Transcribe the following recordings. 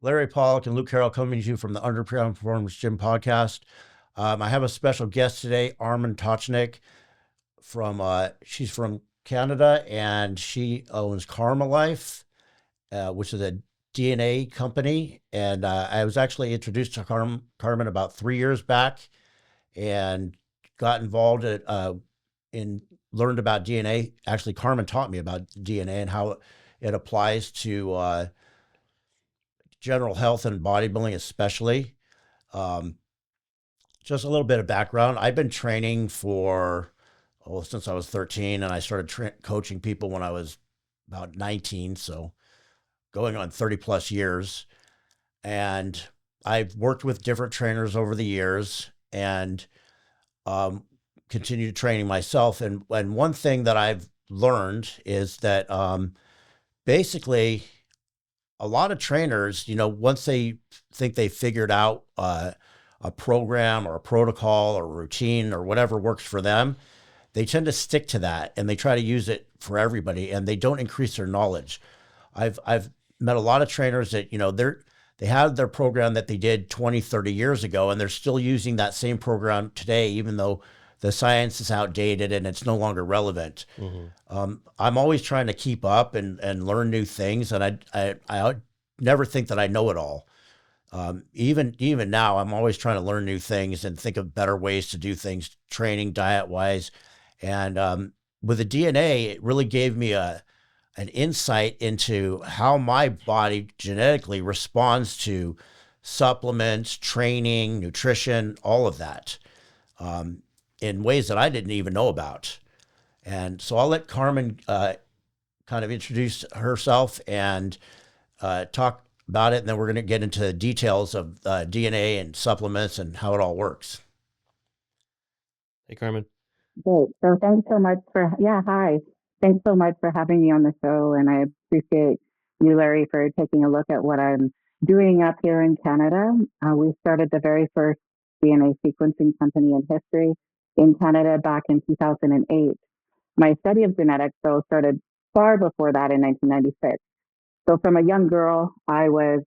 Larry Pollock and Luke Carroll coming to you from the Underground Performance Gym podcast. I have a special guest today, Carmen Tocheniuk she's from Canada, and she owns Karma Life, which is a DNA company. And I was actually introduced to Carmen about 3 years back, and got involved in learned about DNA. Actually, Carmen taught me about DNA and how it applies to general health and bodybuilding, especially. Um, just a little bit of background. I've been training since I was 13, and I started coaching people when I was about 19. So going on 30 plus years. And I've worked with different trainers over the years, and um, continued training myself. And one thing that I've learned is that basically a lot of trainers, once they think they figured out a program or a protocol or a routine or whatever works for them, they tend to stick to that and they try to use it for everybody, and they don't increase their knowledge. I've met a lot of trainers that, they have their program that they did 20, 30 years ago, and they're still using that same program today, even though the science is outdated and it's no longer relevant. I'm always trying to keep up and learn new things. And I never think that I know it all. Even now, I'm always trying to learn new things and think of better ways to do things, training, diet wise. And with the DNA, it really gave me an insight into how my body genetically responds to supplements, training, nutrition, all of that, in ways that I didn't even know about. And so I'll let Carmen kind of introduce herself and talk about it, and then we're going to get into the details of DNA and supplements and how it all works. Hey, Carmen. Great. So thanks so much hi. Thanks so much for having me on the show. And I appreciate you, Larry, for taking a look at what I'm doing up here in Canada. We started the very first DNA sequencing company in history in Canada back in 2008. My study of genetics, though, started far before that in 1996. So from a young girl, I was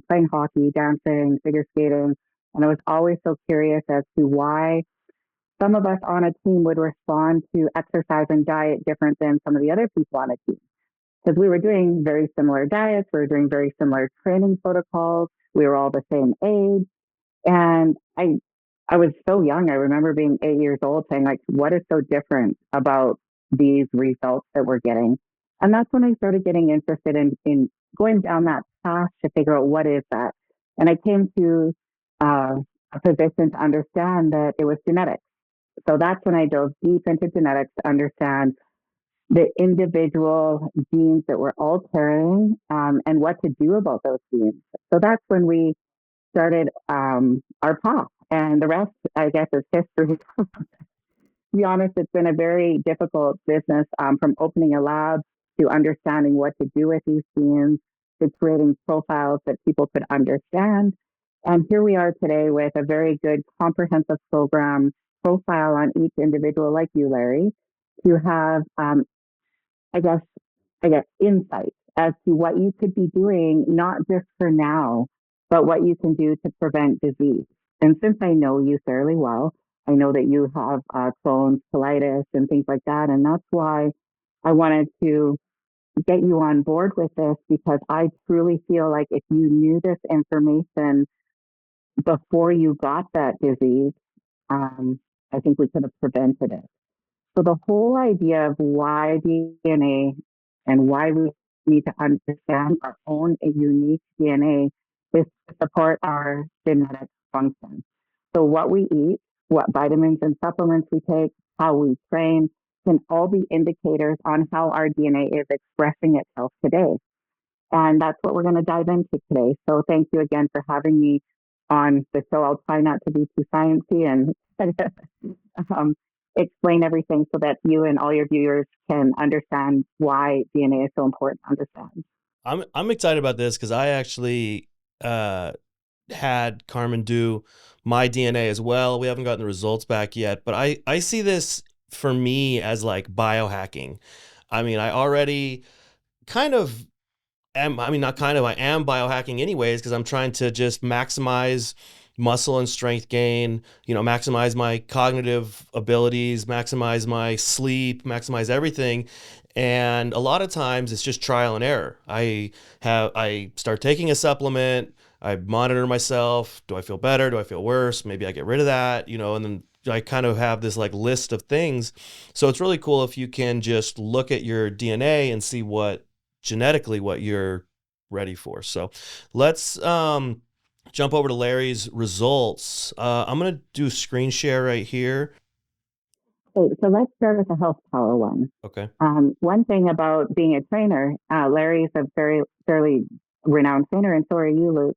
playing hockey, dancing, figure skating, and I was always so curious as to why some of us on a team would respond to exercise and diet different than some of the other people on a team. Because we were doing very similar diets, we were doing very similar training protocols, we were all the same age. And I was so young. I remember being 8 years old saying, like, what is so different about these results that we're getting? And that's when I started getting interested in going down that path to figure out what is that. And I came to a position to understand that it was genetics. So that's when I dove deep into genetics to understand the individual genes that we're all carrying, and what to do about those genes. So that's when we started our path. And the rest, I guess, is history. To be honest, it's been a very difficult business, from opening a lab to understanding what to do with these genes to creating profiles that people could understand. And here we are today with a very good comprehensive program profile on each individual, like you, Larry, to have, I guess, insight as to what you could be doing, not just for now, but what you can do to prevent disease. And since I know you fairly well, I know that you have Crohn's, colitis, and things like that. And that's why I wanted to get you on board with this, because I truly feel like if you knew this information before you got that disease, I think we could have prevented it. So the whole idea of why DNA and why we need to understand our own unique DNA is to support our genetic function. So what we eat, what vitamins and supplements we take, how we train can all be indicators on how our DNA is expressing itself today. And that's what we're going to dive into today. So thank you again for having me on the show. I'll try not to be too sciencey and explain everything so that you and all your viewers can understand why DNA is so important to understand. I'm excited about this because I actually had Carmen do my DNA as well. We haven't gotten the results back yet, but I see this for me as like biohacking. I mean, I already kind of am, I mean, not kind of, I am biohacking anyways, because I'm trying to just maximize muscle and strength gain, maximize my cognitive abilities, maximize my sleep, maximize everything. And a lot of times it's just trial and error. I start taking a supplement, I monitor myself. Do I feel better? Do I feel worse? Maybe I get rid of that, and then I kind of have this like list of things. So it's really cool if you can just look at your DNA and see genetically what you're ready for. So let's jump over to Larry's results. I'm going to do screen share right here. Okay, so let's start with the health power one. Okay. One thing about being a trainer, Larry's a fairly renowned trainer, and so are you, Luke.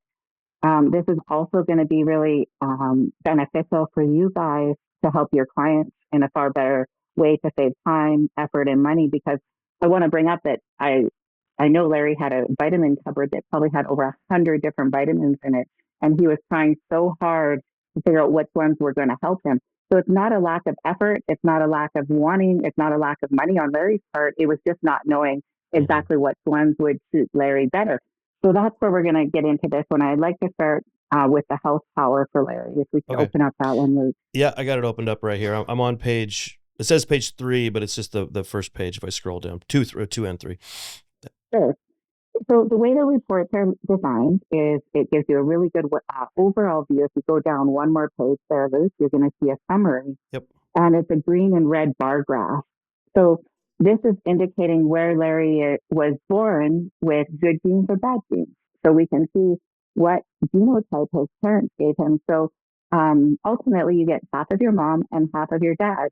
This is also going to be really beneficial for you guys to help your clients in a far better way to save time, effort, and money. Because I want to bring up that I know Larry had a vitamin cupboard that probably had over 100 different vitamins in it, and he was trying so hard to figure out which ones were going to help him. So it's not a lack of effort, it's not a lack of wanting, it's not a lack of money on Larry's part. It was just not knowing exactly what ones would suit Larry better. So that's where we're going to get into this one. I'd like to start with the health power for Larry. If we can open up that one, Luke. Yeah, I got it opened up right here. I'm on page. It says page 3, but it's just the first page. If I scroll down, 2 and 3. Sure. So the way the reports are designed is it gives you a really good overall view. If you go down one more page there, Luke, you're going to see a summary. Yep. And it's a green and red bar graph. So this is indicating where Larry was born with good genes or bad genes. So we can see what genotype his parents gave him. So ultimately, you get half of your mom and half of your dad.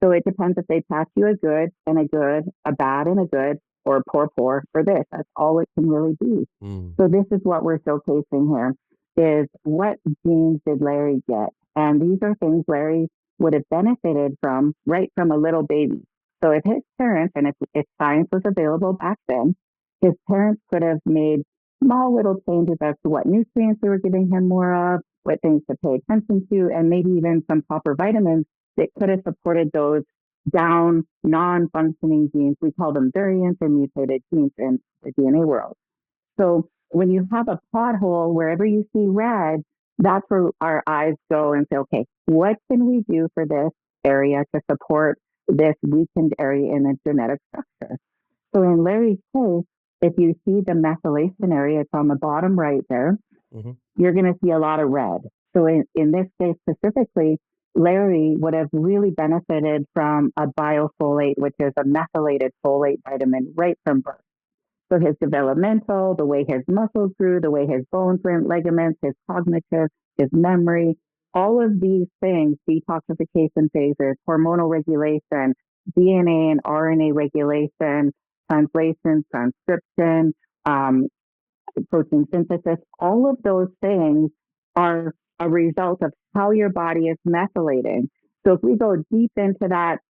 So it depends if they pass you a good and a good, a bad and a good, or poor for this. That's all it can really be. So this is what we're showcasing here, is what genes did Larry get? And these are things Larry would have benefited from right from a little baby. So if his parents, and if science was available back then, his parents could have made small little changes as to what nutrients they were giving him more of, what things to pay attention to, and maybe even some proper vitamins that could have supported those down non-functioning genes. We call them variants or mutated genes in the DNA world. So when you have a pothole, wherever you see red, that's where our eyes go and say, okay, what can we do for this area to support this weakened area in the genetic structure? So in Larry's case, if you see the methylation area, it's on the bottom right there, you're going to see a lot of red. So in this case specifically, Larry would have really benefited from a biofolate, which is a methylated folate vitamin right from birth. So his developmental, the way his muscles grew, the way his bones went, ligaments, his cognitive, his memory, all of these things, detoxification phases, hormonal regulation, DNA and RNA regulation, translation, transcription, protein synthesis, all of those things are a result of how your body is methylating. So if we go deep into that,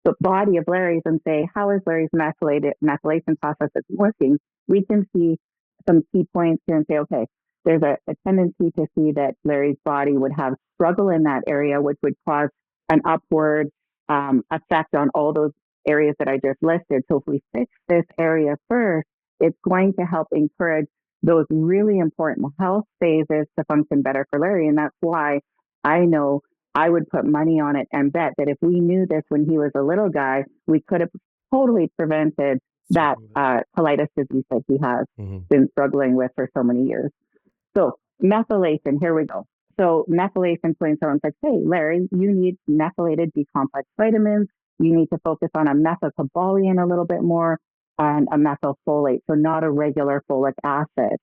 the body of Larry's, and say, how is Larry's methylation process working? We can see some key points here and say, okay, there's a tendency to see that Larry's body would have struggle in that area, which would cause an upward effect on all those areas that I just listed. So if we fix this area first, it's going to help encourage those really important health phases to function better for Larry. And that's why I know I would put money on it and bet that if we knew this when he was a little guy, we could have totally prevented that colitis disease that he has been struggling with for so many years. So methylation, here we go. So methylation, when someone's like, hey, Larry, you need methylated B-complex vitamins. You need to focus on a methylcobalamin a little bit more and a methylfolate, so not a regular folic acid.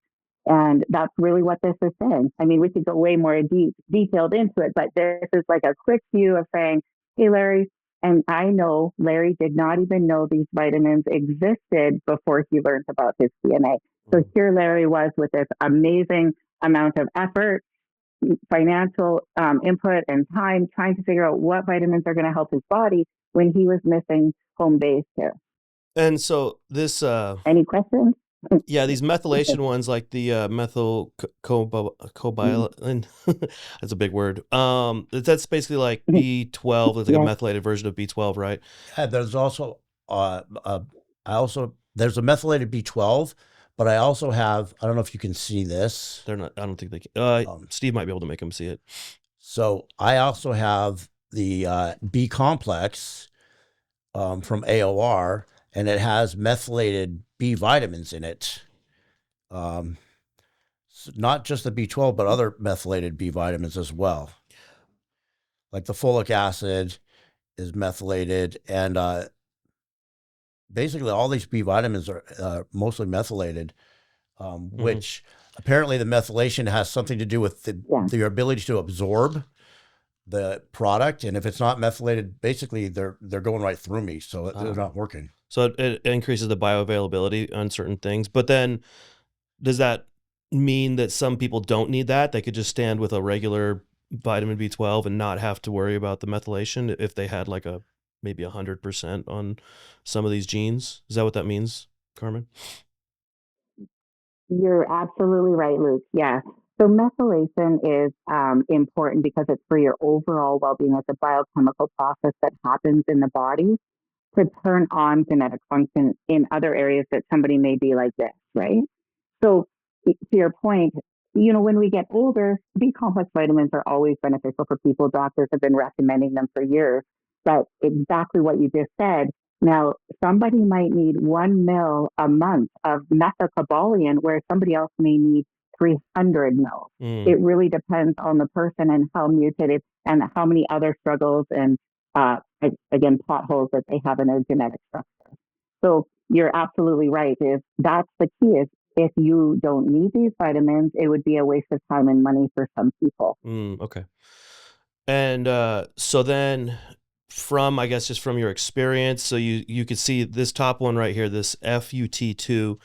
And that's really what this is saying. I mean, we could go way more detailed into it, but this is like a quick view of saying, hey, Larry, and I know Larry did not even know these vitamins existed before he learned about his DNA. So here Larry was with this amazing amount of effort, financial input, and time trying to figure out what vitamins are going to help his body when he was missing home base here. And so this... Any questions? Yeah, these methylation ones, like the methylcobalamin, that's a big word. That's basically like B12. It's like a methylated version of B12, right? Yeah, there's also there's a methylated B12, but I also have, I don't know if you can see this. They're not, I don't think they can. Um, Steve might be able to make them see it. So I also have the B complex from AOR, and it has methylated B vitamins in it. Not just the B12, but other methylated B vitamins as well. Like the folic acid is methylated, and basically all these B vitamins are mostly methylated, which apparently the methylation has something to do with the ability to absorb the product. And if it's not methylated, basically they're going right through me, so they're not working. So it increases the bioavailability on certain things. But then does that mean that some people don't need that? They could just stand with a regular vitamin B12 and not have to worry about the methylation if they had like maybe 100% on some of these genes? Is that what that means, Carmen? You're absolutely right, Luke. Yeah. So methylation is important because it's for your overall well-being. It's a biochemical process that happens in the body to turn on genetic function in other areas that somebody may be like this, right? So to your point, when we get older, B complex vitamins are always beneficial for people. Doctors have been recommending them for years. But exactly what you just said. Now, somebody might need 1 mil a month of methylcobalamin, where somebody else may need 300 mil. It really depends on the person and how mutated and how many other struggles and, again, potholes that they have in their genetic structure. So you're absolutely right. That's the key is if you don't need these vitamins, it would be a waste of time and money for some people. Okay. And so then I guess just from your experience, so you could see this top one right here, this FUT2,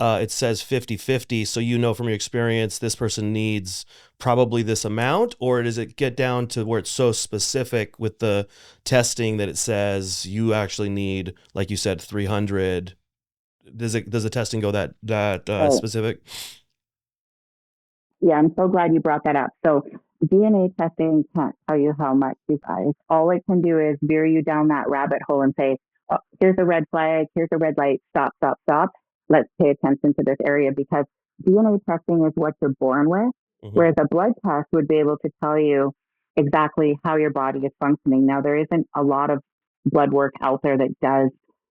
it says 50-50. So from your experience, this person needs probably this amount, or does it get down to where it's so specific with the testing that it says you actually need, like you said, 300? Does the testing go that specific? Yeah, I'm so glad you brought that up. So DNA testing can't tell you how much, you guys. All it can do is veer you down that rabbit hole and say, oh, here's a red flag, here's a red light, stop, stop, stop. Let's pay attention to this area, because DNA testing is what you're born with, whereas a blood test would be able to tell you exactly how your body is functioning. Now, there isn't a lot of blood work out there that does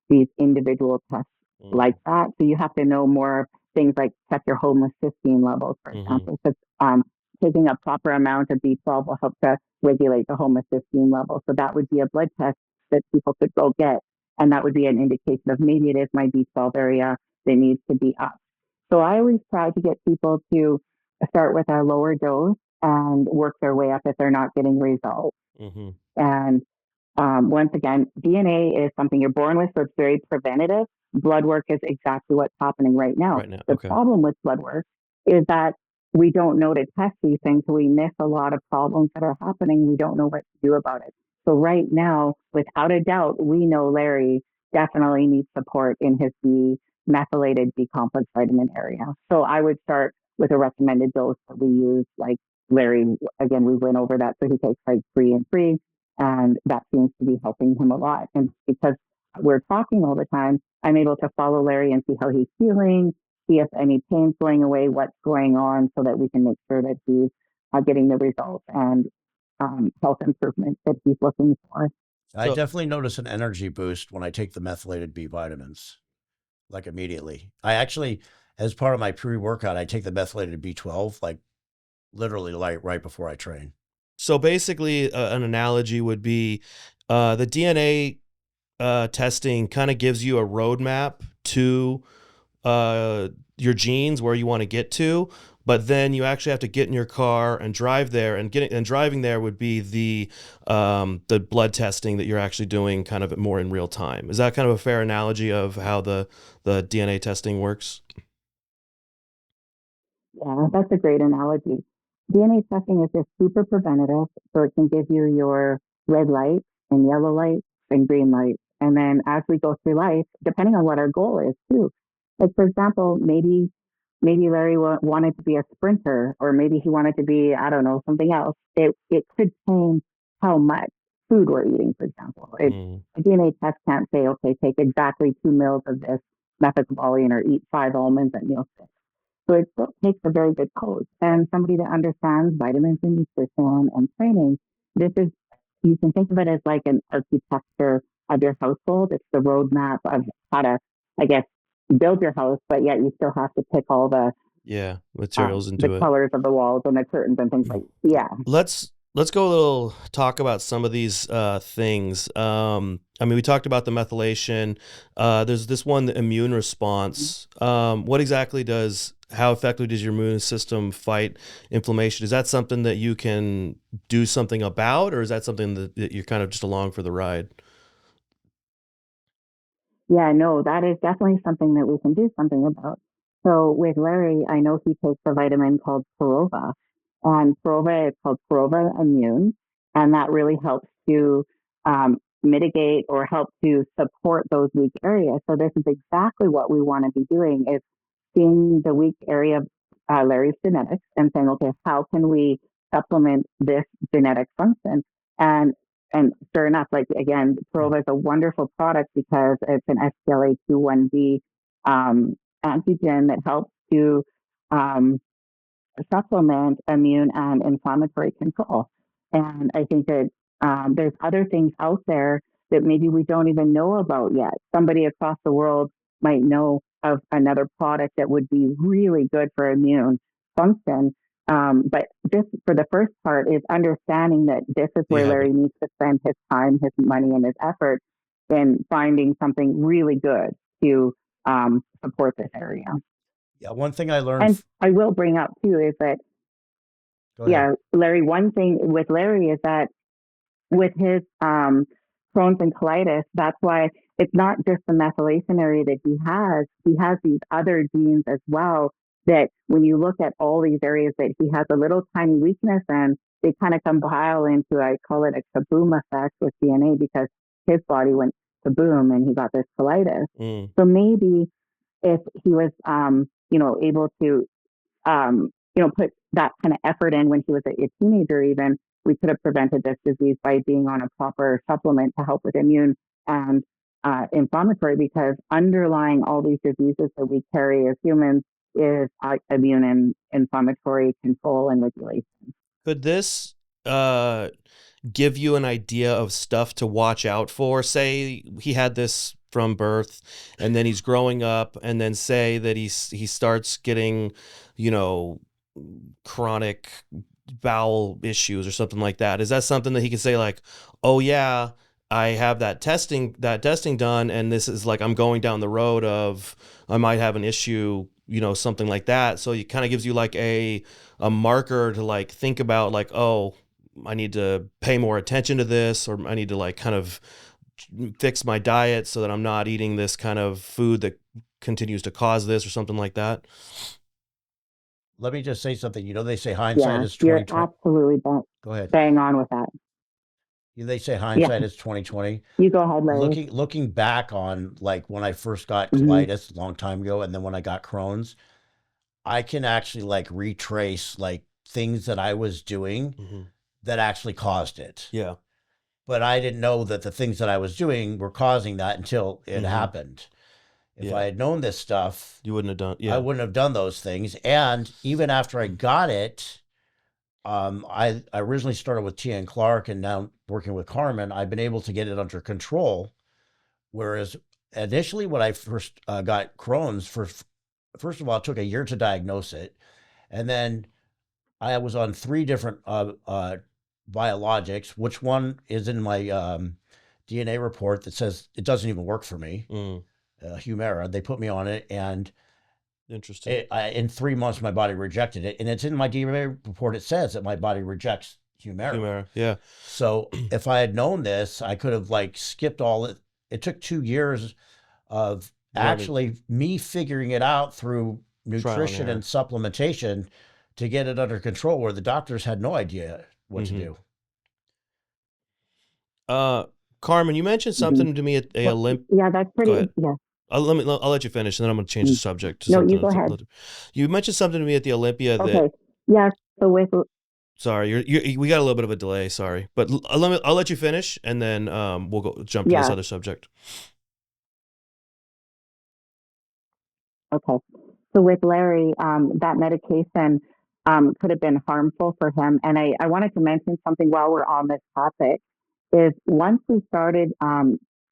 these individual tests like that. So you have to know more things like check your homocysteine levels, for example, because taking a proper amount of B12 will help to regulate the homocysteine level. So that would be a blood test that people could go get. And that would be an indication of maybe it is my B12 area that needs to be up. So I always try to get people to start with a lower dose and work their way up if they're not getting results. And once again, DNA is something you're born with, so it's very preventative. Blood work is exactly what's happening right now. The problem with blood work is that we don't know to test these things, so we miss a lot of problems that are happening. We don't know what to do about it. So right now, without a doubt, we know Larry definitely needs support in his methylated B complex vitamin area. So I would start with a recommended dose that we use. Like Larry, again, we went over that. So he takes like 3 and 3. And that seems to be helping him a lot. And because we're talking all the time, I'm able to follow Larry and see how he's feeling, see if any pain's going away, what's going on, so that we can make sure that he's getting the results and health improvements that he's looking for. I definitely notice an energy boost when I take the methylated B vitamins, like immediately. I actually, as part of my pre-workout, I take the methylated B12, like literally right before I train. So basically, an analogy would be the DNA testing kind of gives you a roadmap to your genes, where you want to get to, but then you actually have to get in your car and drive there, and driving there would be the blood testing that you're actually doing kind of more in real time. Is that kind of a fair analogy of how the DNA testing works? Yeah, that's a great analogy. DNA testing is just super preventative, so it can give you your red lights and yellow lights and green lights. And then as we go through life, depending on what our goal is too, like for example, maybe Larry wanted to be a sprinter, or maybe he wanted to be, I don't know, something else. It could change how much food we're eating, for example. A DNA test can't say, okay, take exactly 2 mils of this methaqualone or eat 5 almonds at meal 6. So it still takes a very good coach and somebody that understands vitamins and nutrition and training. This is, you can think of it as like an architecture of your household. It's the roadmap of how to, I guess, build your house, but yet you still have to pick all materials the into it. colors of the walls and the curtains and things like that. Yeah. Let's go a little talk about some of these things. I mean, we talked about the methylation. There's this one, the immune response. What exactly how effectively does your immune system fight inflammation? Is that something that you can do something about, or is that something that you're kind of just along for the ride? Yeah, no, that is definitely something that we can do something about. So with Larry, I know he takes a vitamin called Perova, and Perova is called Perova Immune, and that really helps to mitigate or help to support those weak areas. So this is exactly what we want to be doing: is seeing the weak area of Larry's genetics and saying, okay, how can we supplement this genetic function? And and sure enough, like again, Prova is a wonderful product because it's an STLA21B antigen that helps to um, supplement immune and inflammatory control. And I think that there's other things out there that maybe we don't even know about yet. Somebody across the world might know of another product that would be really good for immune function. But just for the first part is understanding that this is where Larry needs to spend his time, his money, and his effort in finding something really good to support this area. Yeah, one thing I learned. And I will bring up too is that, yeah, Larry, one thing with Larry is that with his Crohn's and colitis, that's why it's not just the methylation area that he has these other genes as well, that when you look at all these areas that he has a little tiny weakness in, they kind of compile into, I call it a kaboom effect with DNA, because his body went kaboom and he got this colitis. So maybe if he was, able to, put that kind of effort in when he was a teenager, even, we could have prevented this disease by being on a proper supplement to help with immune and inflammatory, because underlying all these diseases that we carry as humans is immune and inflammatory control and regulation. Could this give you an idea of stuff to watch out for? Say he had this from birth and then he's growing up, and then say that he starts getting, chronic bowel issues or something like that. Is that something that he can say like, oh yeah, I have that testing done, and this is like, I'm going down the road of, I might have an issue, something like that. So it kind of gives you like a marker to like think about, like, oh, I need to pay more attention to this, or I need to like kind of fix my diet so that I'm not eating this kind of food that continues to cause this, or something like that. Let me just say something. They say hindsight is 20/20. You're absolutely Go ahead. bang on with that. They say hindsight is 20/20. You go ahead, Larry. Looking back on like when I first got colitis a long time ago, and then when I got Crohn's, I can actually like retrace like things that I was doing that actually caused it. Yeah. But I didn't know that the things that I was doing were causing that until it happened. If I had known this stuff, you wouldn't have done. I wouldn't have done those things. And even after I got it, I originally started with Tia and Clark, and now working with Carmen, I've been able to get it under control. Whereas initially, when I first got Crohn's, first of all, it took a year to diagnose it, and then I was on 3 different biologics. Which one is in my DNA report that says it doesn't even work for me? Humira. They put me on it, and interesting. In 3 months, my body rejected it, and it's in my DNA report. It says that my body rejects Humira. Yeah. So if I had known this, I could have like skipped all it. It took 2 years of actually me figuring it out through nutrition and supplementation to get it under control, where the doctors had no idea what to do. Carmen, you mentioned something to me at a Olymp. Yeah, that's pretty. Yeah. I'll let you finish, and then I'm going to change the subject. No, you go ahead. You mentioned something to me at the Olympia. Okay. Yeah. So with. Sorry, we got a little bit of a delay. Sorry, but I'll let you finish, and then we'll jump to this other subject. Okay. So with Larry, that medication could have been harmful for him. And I wanted to mention something while we're on this topic is once we started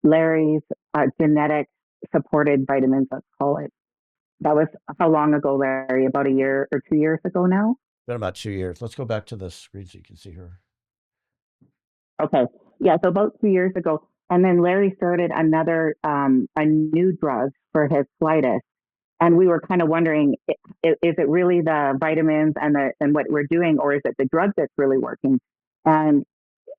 Larry's genetic supported vitamins, let's call it, that was how long ago, Larry? About a year or 2 years ago now? Been about 2 years. Let's go back to the screen so you can see her. Okay. Yeah. So about 2 years ago. And then Larry started a new drug for his colitis. And we were kind of wondering, is it really the vitamins and what we're doing, or is it the drug that's really working? And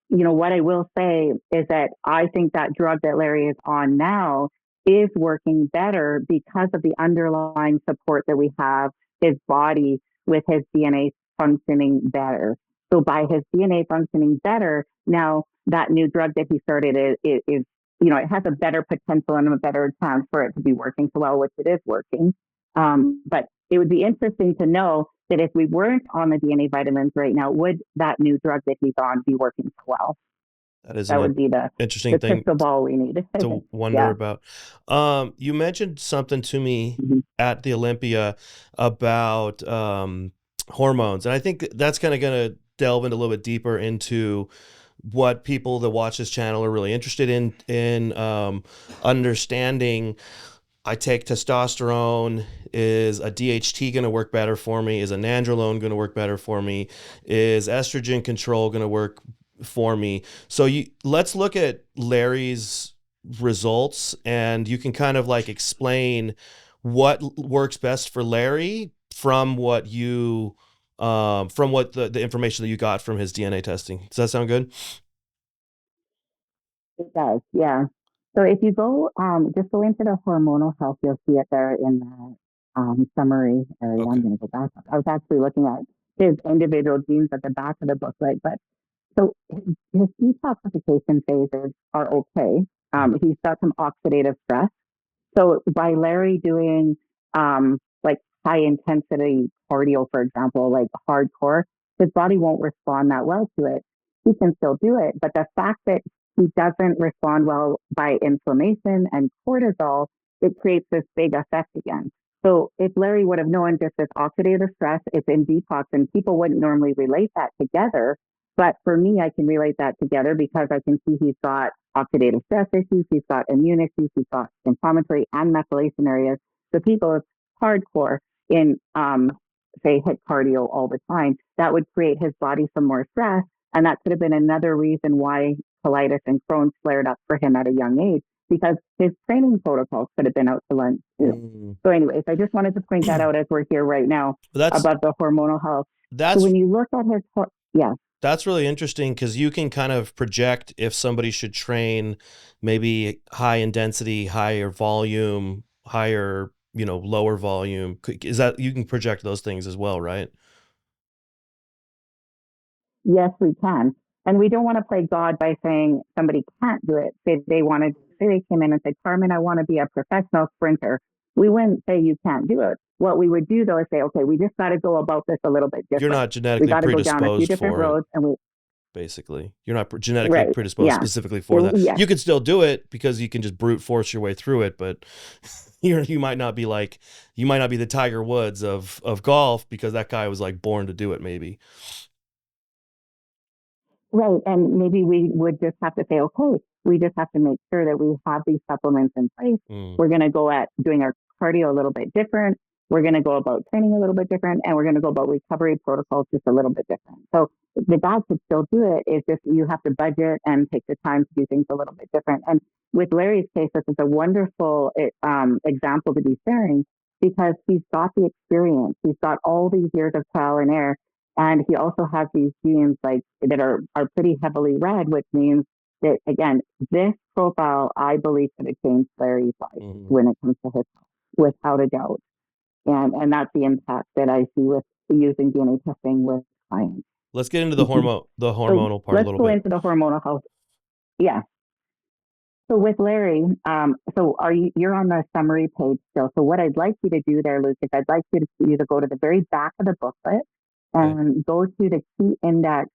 what I will say is that I think that drug that Larry is on now is working better because of the underlying support that we have, his body with his DNA functioning better. So by his DNA functioning better, now that new drug that he started is it has a better potential and a better chance for it to be working so well, which it is working. But it would be interesting to know that if we weren't on the DNA vitamins right now, would that new drug that he's on be working so well? That is That an would be interesting the thing crystal ball we need. to wonder Yeah. about. You mentioned something to me Mhm. at the Olympia about hormones, and I think that's kind of going to delve into a little bit deeper into what people that watch this channel are really interested in understanding. I take testosterone. Is a DHT going to work better for me? Is a nandrolone going to work better for me? Is estrogen control going to work for me? So let's look at Larry's results, and you can kind of like explain what works best for Larry from what the information that you got from his DNA testing. Does that sound good? It does. Yeah. So if you just go into the hormonal health, you'll see it there in the summary area. I'm Okay. going to go back. I was actually looking at his individual genes at the back of the booklet, but so his detoxification phases are okay. He's got some oxidative stress. So by Larry doing like high intensity cardio, for example, like hardcore, his body won't respond that well to it. He can still do it, but the fact that he doesn't respond well by inflammation and cortisol, it creates this big effect again. So if Larry would have known just this oxidative stress, it's in detox, and people wouldn't normally relate that together. But for me, I can relate that together because I can see he's got oxidative stress issues, he's got immune issues, he's got inflammatory and methylation areas. So people is hardcore in, say, hit cardio all the time. That would create his body some more stress. And that could have been another reason why colitis and Crohn's flared up for him at a young age, because his training protocols could have been out to lunch too. So anyways, I just wanted to point that out as we're here right now about the hormonal health. So when you look at his, yeah. That's really interesting because you can kind of project if somebody should train maybe high in density, higher volume, higher, lower volume. Is that you can project those things as well, right? Yes, we can. And we don't want to play God by saying somebody can't do it. Say they came in and said, Carmen, I want to be a professional sprinter. We wouldn't say you can't do it. What we would do though is say, okay, we just got to go about this a little bit different. You're not We genetically got to go down a few predisposed different for it, roads, and basically. You're not genetically right, predisposed yeah. specifically for that. Yeah. You could still do it because you can just brute force your way through it, but you might not be the Tiger Woods of golf because that guy was like born to do it, maybe. Right. And maybe we would just have to say, okay, we just have to make sure that we have these supplements in place. We're going to go at doing our cardio a little bit different. We're going to go about training a little bit different, and we're going to go about recovery protocols just a little bit different. So the guy could still do it. It's just you have to budget and take the time to do things a little bit different. And with Larry's case, this is a wonderful example to be sharing because he's got the experience. He's got all these years of trial and error. And he also has these genes like that are pretty heavily red, which means that again, this profile I believe could have changed Larry's life when it comes to his health, without a doubt. And that's the impact that I see with using DNA testing with clients. Let's get into the hormonal part a little bit. Let's go into the hormonal health. Yeah. So with Larry, you're on the summary page still. So what I'd like you to do there, Luke, is I'd like you to go to the very back of the booklet and go to the key index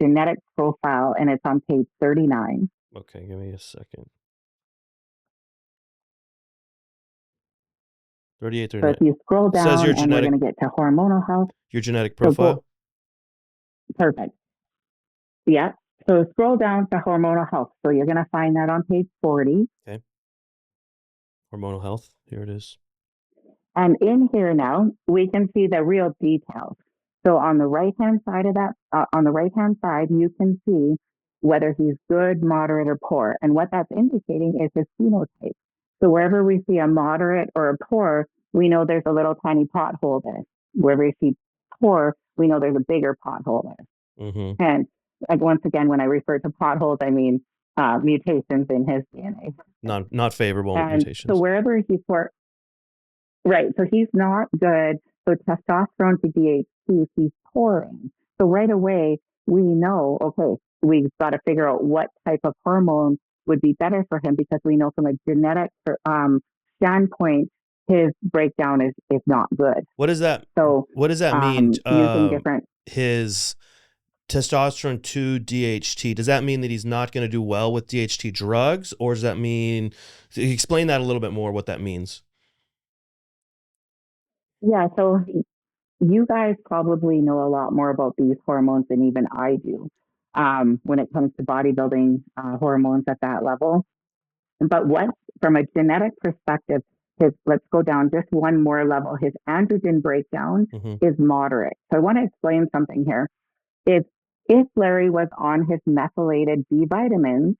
genetic profile, and it's on page 39. Okay, give me a second. 38, So if 39. you scroll Says down, and we're going to get to hormonal health. your genetic So profile. perfect. Yeah. So scroll down to hormonal health. So you're going to find that on page 40. Okay. Hormonal health. Here it is. And in here now, we can see the real details. So on the right-hand side of that, on the right-hand side, you can see whether he's good, moderate, or poor. And what that's indicating is his phenotype. So wherever we see a moderate or a poor, we know there's a little tiny pothole there. Wherever we see poor, we know there's a bigger pothole there. Mm-hmm. And once again, when I refer to potholes, I mean mutations in his DNA. Not favorable And mutations. so wherever he's poor, right. So he's not good. So testosterone to DHT, he's pouring. So right away, we know, okay, we've got to figure out what type of hormone would be better for him, because we know from a genetic standpoint, his breakdown is not good. What does that? So what does that mean? Using different His testosterone to DHT. Does that mean that he's not going to do well with DHT drugs, or does that mean? Explain that a little bit more. What that means. Yeah. So you guys probably know a lot more about these hormones than even I do when it comes to bodybuilding hormones at that level. But what, from a genetic perspective, let's go down just one more level. His androgen breakdown is moderate. So I want to explain something here. If Larry was on his methylated B vitamins,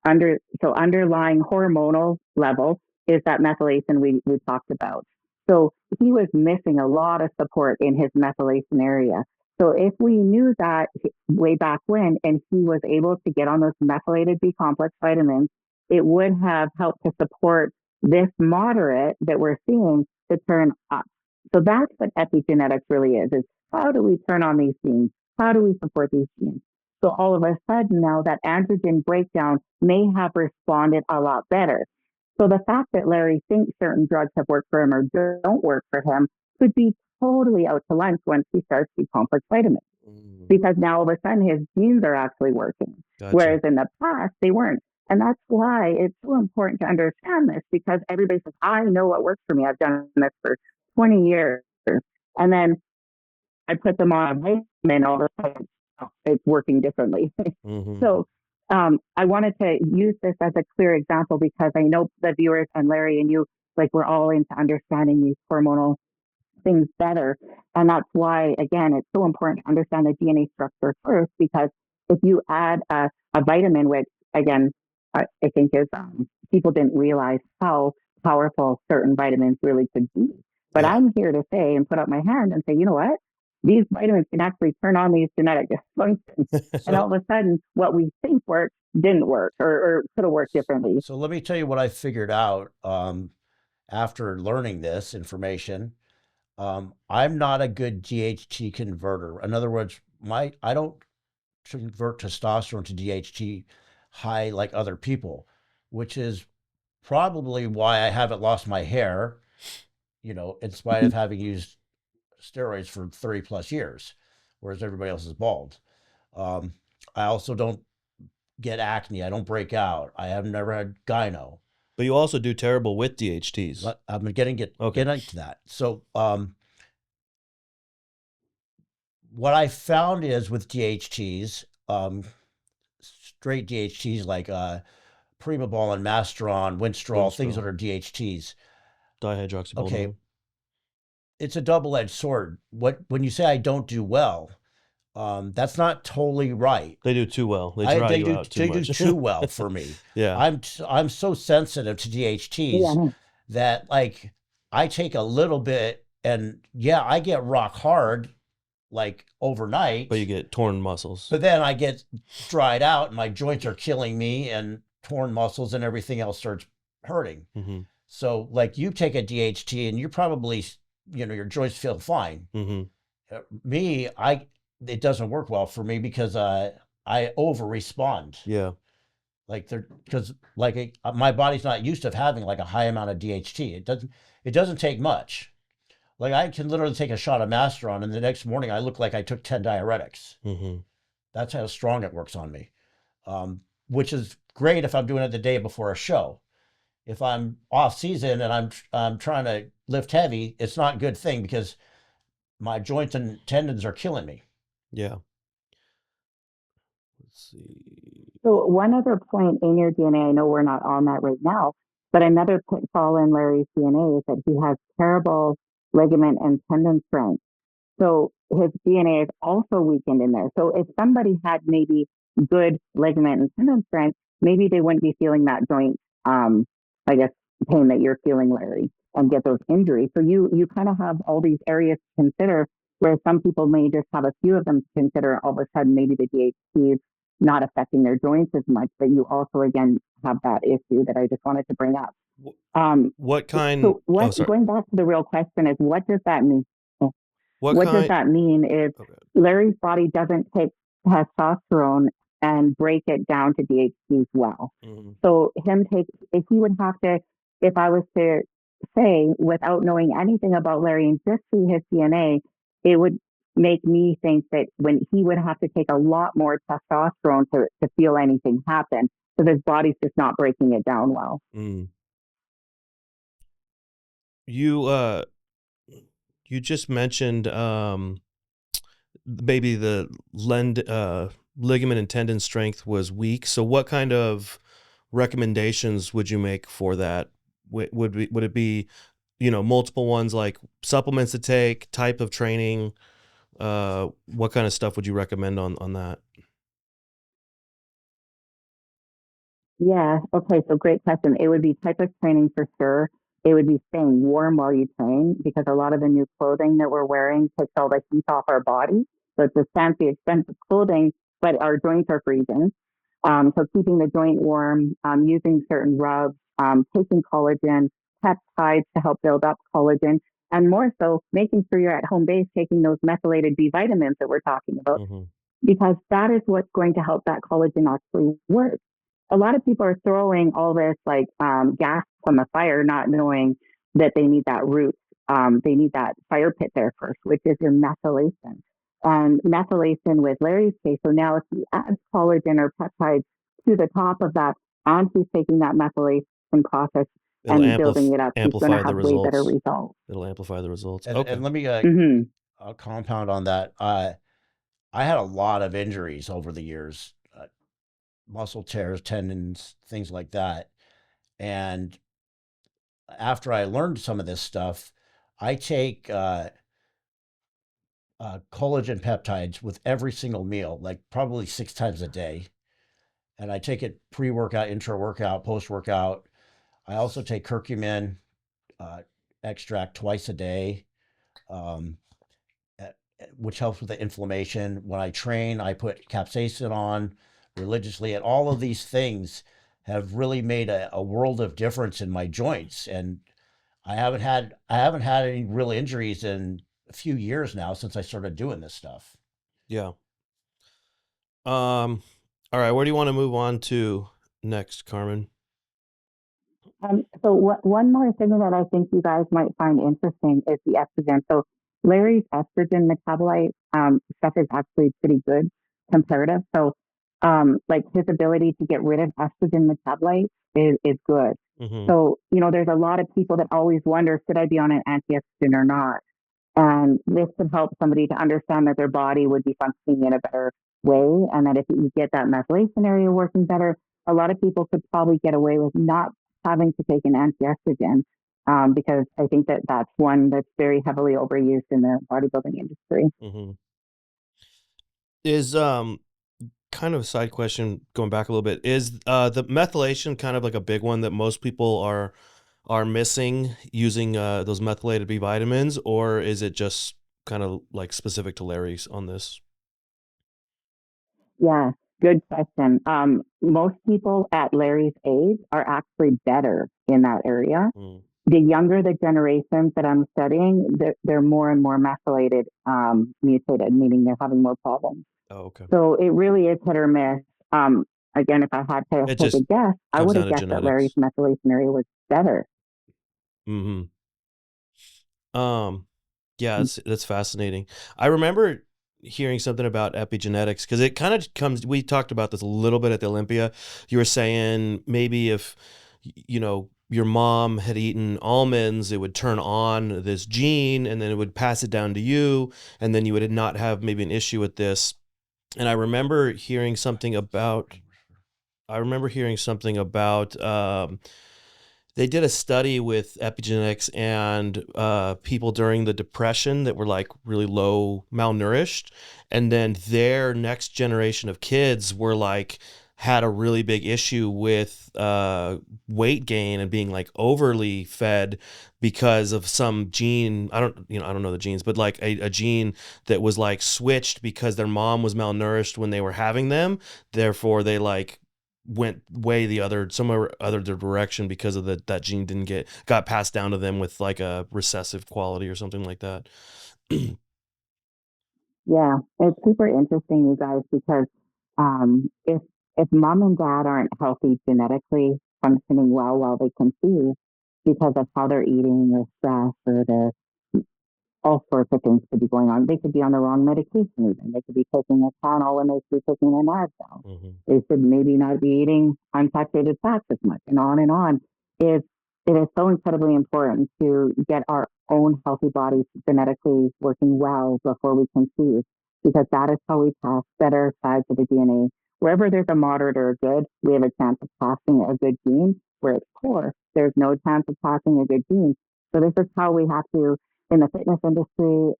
underlying hormonal level is that methylation we talked about. So he was missing a lot of support in his methylation area. So if we knew that way back when, and he was able to get on those methylated B complex vitamins, it would have helped to support this moderate that we're seeing to turn up. So that's what epigenetics really is how do we turn on these genes? How do we support these genes? So all of a sudden now that androgen breakdown may have responded a lot better. So the fact that Larry thinks certain drugs have worked for him or don't work for him could be totally out to lunch once he starts these complex vitamins. Because now all of a sudden his genes are actually working. Gotcha. Whereas in the past they weren't. And that's why it's so important to understand this, because everybody says, I know what works for me. I've done this for 20 years. And then I put them on a vitamin, all of a sudden it's working differently. So I wanted to use this as a clear example, because I know the viewers and Larry and you, like, we're all into understanding these hormonal things better. And that's why, again, it's so important to understand the DNA structure first, because if you add a vitamin, which again, I think is people didn't realize how powerful certain vitamins really could be. But I'm here to say and put up my hand and say, you know what? These vitamins can actually turn on these genetic dysfunctions. And all of a sudden, what we think worked didn't work, or could have worked differently. So let me tell you what I figured out after learning this information. I'm not a good DHT converter. In other words, I don't convert testosterone to DHT high like other people, which is probably why I haven't lost my hair, in spite of having used steroids for 30 plus years, whereas everybody else is bald. I also don't get acne. I don't break out. I have never had gyno. But you also do terrible with DHTs. I'm getting to that. So what I found is with DHTs, straight DHTs like Primabol and Masteron, Winstrol, things that are DHTs. Dihydroxybutyric. Okay. It's a double-edged sword. When you say I don't do well, that's not totally right. They do too well. They do too well for me. Yeah. I'm so sensitive to DHTs that, like, I take a little bit and I get rock hard like overnight. But you get torn muscles. But then I get dried out and my joints are killing me, and torn muscles and everything else starts hurting. So like you take a DHT and you're probably, your joints feel fine. Me, it doesn't work well for me because I over respond. Yeah. Because my body's not used to having like a high amount of DHT. It doesn't take much. Like I can literally take a shot of Masteron and the next morning I look like I took 10 diuretics. That's how strong it works on me, which is great if I'm doing it the day before a show. if I'm off season and I'm trying to lift heavy, it's not a good thing because my joints and tendons are killing me. Yeah. Let's see. So one other point in your DNA, I know we're not on that right now, but another pitfall in Larry's DNA is that he has terrible ligament and tendon strength. So his DNA is also weakened in there. So if somebody had maybe good ligament and tendon strength, maybe they wouldn't be feeling that joint, I guess, pain that you're feeling, Larry, and get those injuries. So you kind of have all these areas to consider, where some people may just have a few of them to consider. All of a sudden, maybe the DHT is not affecting their joints as much, but you also again have that issue that I just wanted to bring up. What kind? So Oh, sorry. going back to the real question is, what does that mean? What What does kind? that mean is Okay. Larry's body doesn't take testosterone and break it down to DHT as well. Mhm. So if he would have to, if I was to say without knowing anything about Larry and just see his DNA, it would make me think that when he would have to take a lot more testosterone to feel anything happen, because his body's just not breaking it down well. Mm. You you just mentioned maybe the ligament and tendon strength was weak. So what kind of recommendations would you make for that? Would it be, multiple ones, like supplements to take, type of training? What kind of stuff would you recommend on that? Yeah. Okay. So great question. It would be type of training for sure. It would be staying warm while you train, because a lot of the new clothing that we're wearing takes all the heat off our body. So it's this fancy, expensive clothing, but our joints are freezing. So keeping the joint warm, using certain rubs, taking collagen, peptides to help build up collagen, and more so making sure you're at home base taking those methylated B vitamins that we're talking about, Mm-hmm. because that is what's going to help that collagen actually work. A lot of people are throwing all this like gas on the fire, not knowing that they need that root. They need that fire pit there first, which is your methylation. And methylation with Larry's case, so now if you add collagen or peptides to the top of that, and he's taking that methylation process It'll and building it up, he's going to amplify the have way better results. results. It'll amplify the results. And, Okay. and let me Mm-hmm. compound on that. I had a lot of injuries over the years, muscle tears, tendons, things like that. And after I learned some of this stuff, I take collagen peptides with every single meal, like probably 6 times a day. And I take it pre-workout, intra-workout, post-workout. I also take curcumin uh, extract twice a day, um, which helps with the inflammation. When I train, I put capsaicin on religiously, and all of these things have really made a world of difference in my joints. And I haven't had any real injuries in a few years now since I started doing this stuff. Yeah. All right. Where do you want to move on to next, Carmen? So one more thing that I think you guys might find interesting is the estrogen. So Larry's estrogen metabolite stuff is actually pretty good comparative. So like his ability to get rid of estrogen metabolite is good. Mm-hmm. So, there's a lot of people that always wonder, should I be on an anti-estrogen or not? And this could help somebody to understand that their body would be functioning in a better way. And that if you get that methylation area working better, a lot of people could probably get away with not having to take an anti-estrogen, because I think that that's one that's very heavily overused in the bodybuilding industry. Mm-hmm. Is kind of a side question, going back a little bit, is the methylation kind of like a big one that most people are missing using those methylated B vitamins, or is it just kind of like specific to Larry's on this? Yeah, good question. Most people at Larry's age are actually better in that area. Mm. The younger the generations that I'm studying, they're more and more methylated, mutated, meaning they're having more problems. Oh, okay. So it really is hit or miss. Again, if I had to It take just a guess, I comes would down have to guessed that Larry's genetics. methylation area was better. Mm-hmm. Yeah, that's fascinating. I remember hearing something about epigenetics, because it kind of comes, we talked about this a little bit at the Olympia. You were saying maybe if, your mom had eaten almonds, it would turn on this gene and then it would pass it down to you. And then you would not have maybe an issue with this. And I remember hearing something about they did a study with epigenetics and people during the Depression that were like really low malnourished, and then their next generation of kids were like had a really big issue with weight gain and being like overly fed because of some gene. I don't know the genes, but like a gene that was like switched because their mom was malnourished when they were having them. Therefore, they like went way the other somewhere other direction because of that gene didn't got passed down to them with like a recessive quality or something like that. Yeah, it's super interesting, you guys, because if mom and dad aren't healthy genetically, functioning well while they conceive, because of how they're eating or stress or the all sorts of things could be going on. They could be on the wrong medication even. They could be taking a Tylenol when they should be taking an Advil. Mm-hmm. They should maybe not be eating unsaturated fats as much, and on and on. It, it is so incredibly important to get our own healthy bodies genetically working well before we conceive, because that is how we pass better sides of the DNA. Wherever there's a moderate or a good, we have a chance of passing a good gene. Where it's poor, there's no chance of passing a good gene. So this is how we have to in the fitness industry,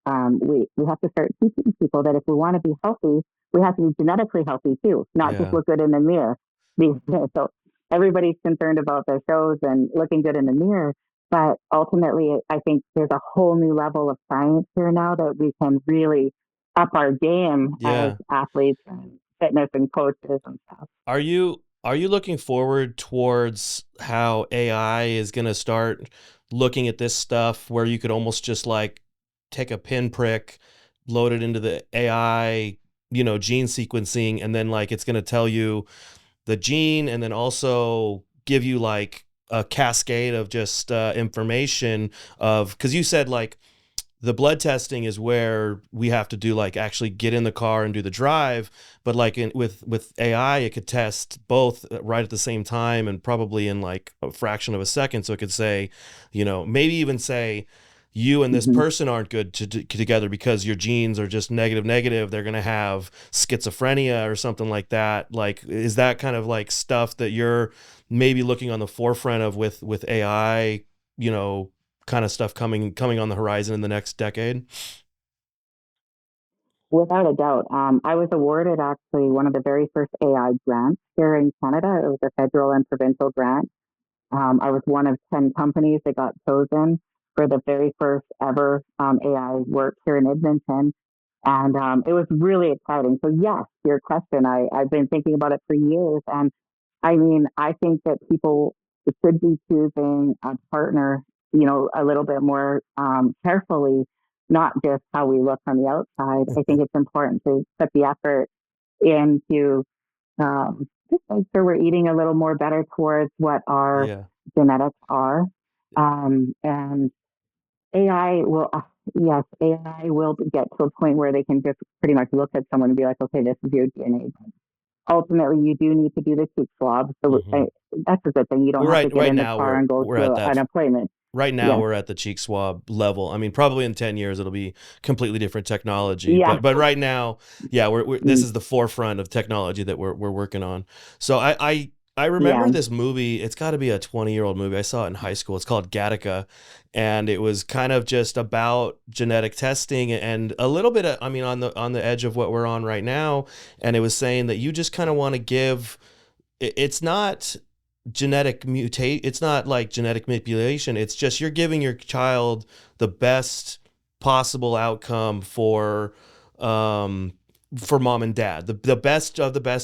we have to start teaching people that if we want to be healthy, we have to be genetically healthy too, not just Yeah. look good in the mirror. So everybody's concerned about their shows and looking good in the mirror. But ultimately, I think there's a whole new level of science here now that we can really up our game as Yeah. athletes and fitness and coaches and stuff. Are you looking forward towards how AI is going to start looking at this stuff where you could almost just like take a pinprick, load it into the AI, gene sequencing, and then like it's going to tell you the gene and then also give you like a cascade of just information of, because you said like the blood testing is where we have to do like actually get in the car and do the drive, but like with AI it could test both right at the same time and probably in like a fraction of a second. So it could say, maybe even say you and this Mm-hmm. person aren't good together because your genes are just negative, they're going to have schizophrenia or something like that. Like, is that kind of like stuff that you're maybe looking on the forefront of with AI, kind of stuff coming on the horizon in the next decade? Without a doubt. I was awarded actually one of the very first AI grants here in Canada. It was a federal and provincial grant. I was one of 10 companies that got chosen for the very first ever AI work here in Edmonton. And it was really exciting. So, yes, your question, I've been thinking about it for years. And I mean, I think that people should be choosing a partner, a little bit more carefully, not just how we look on the outside. I think it's important to put the effort into just make sure we're eating a little more better towards what our Yeah. genetics are. And AI will, yes, AI will get to a point where they can just pretty much look at someone and be like, okay, this is your DNA. Ultimately, you do need to do the cheek swab. So Mm-hmm. that's a good thing. You don't Well, have to right get right in the now car and go we're at to that. an appointment. Right now Yes. we're at the cheek swab level. I mean, probably in 10 years it'll be completely different technology. Yeah. But right now, yeah, we're this Mm, is the forefront of technology that we're working on. So I remember yeah. this movie. It's got to be a 20-year-old movie. I saw it in high school. It's called Gattaca, and it was kind of just about genetic testing and a little bit of, I mean, on the edge of what we're on right now. And it was saying that you just kind of want to give it's not it's not like genetic manipulation. It's just you're giving your child the best possible outcome for mom and dad, the best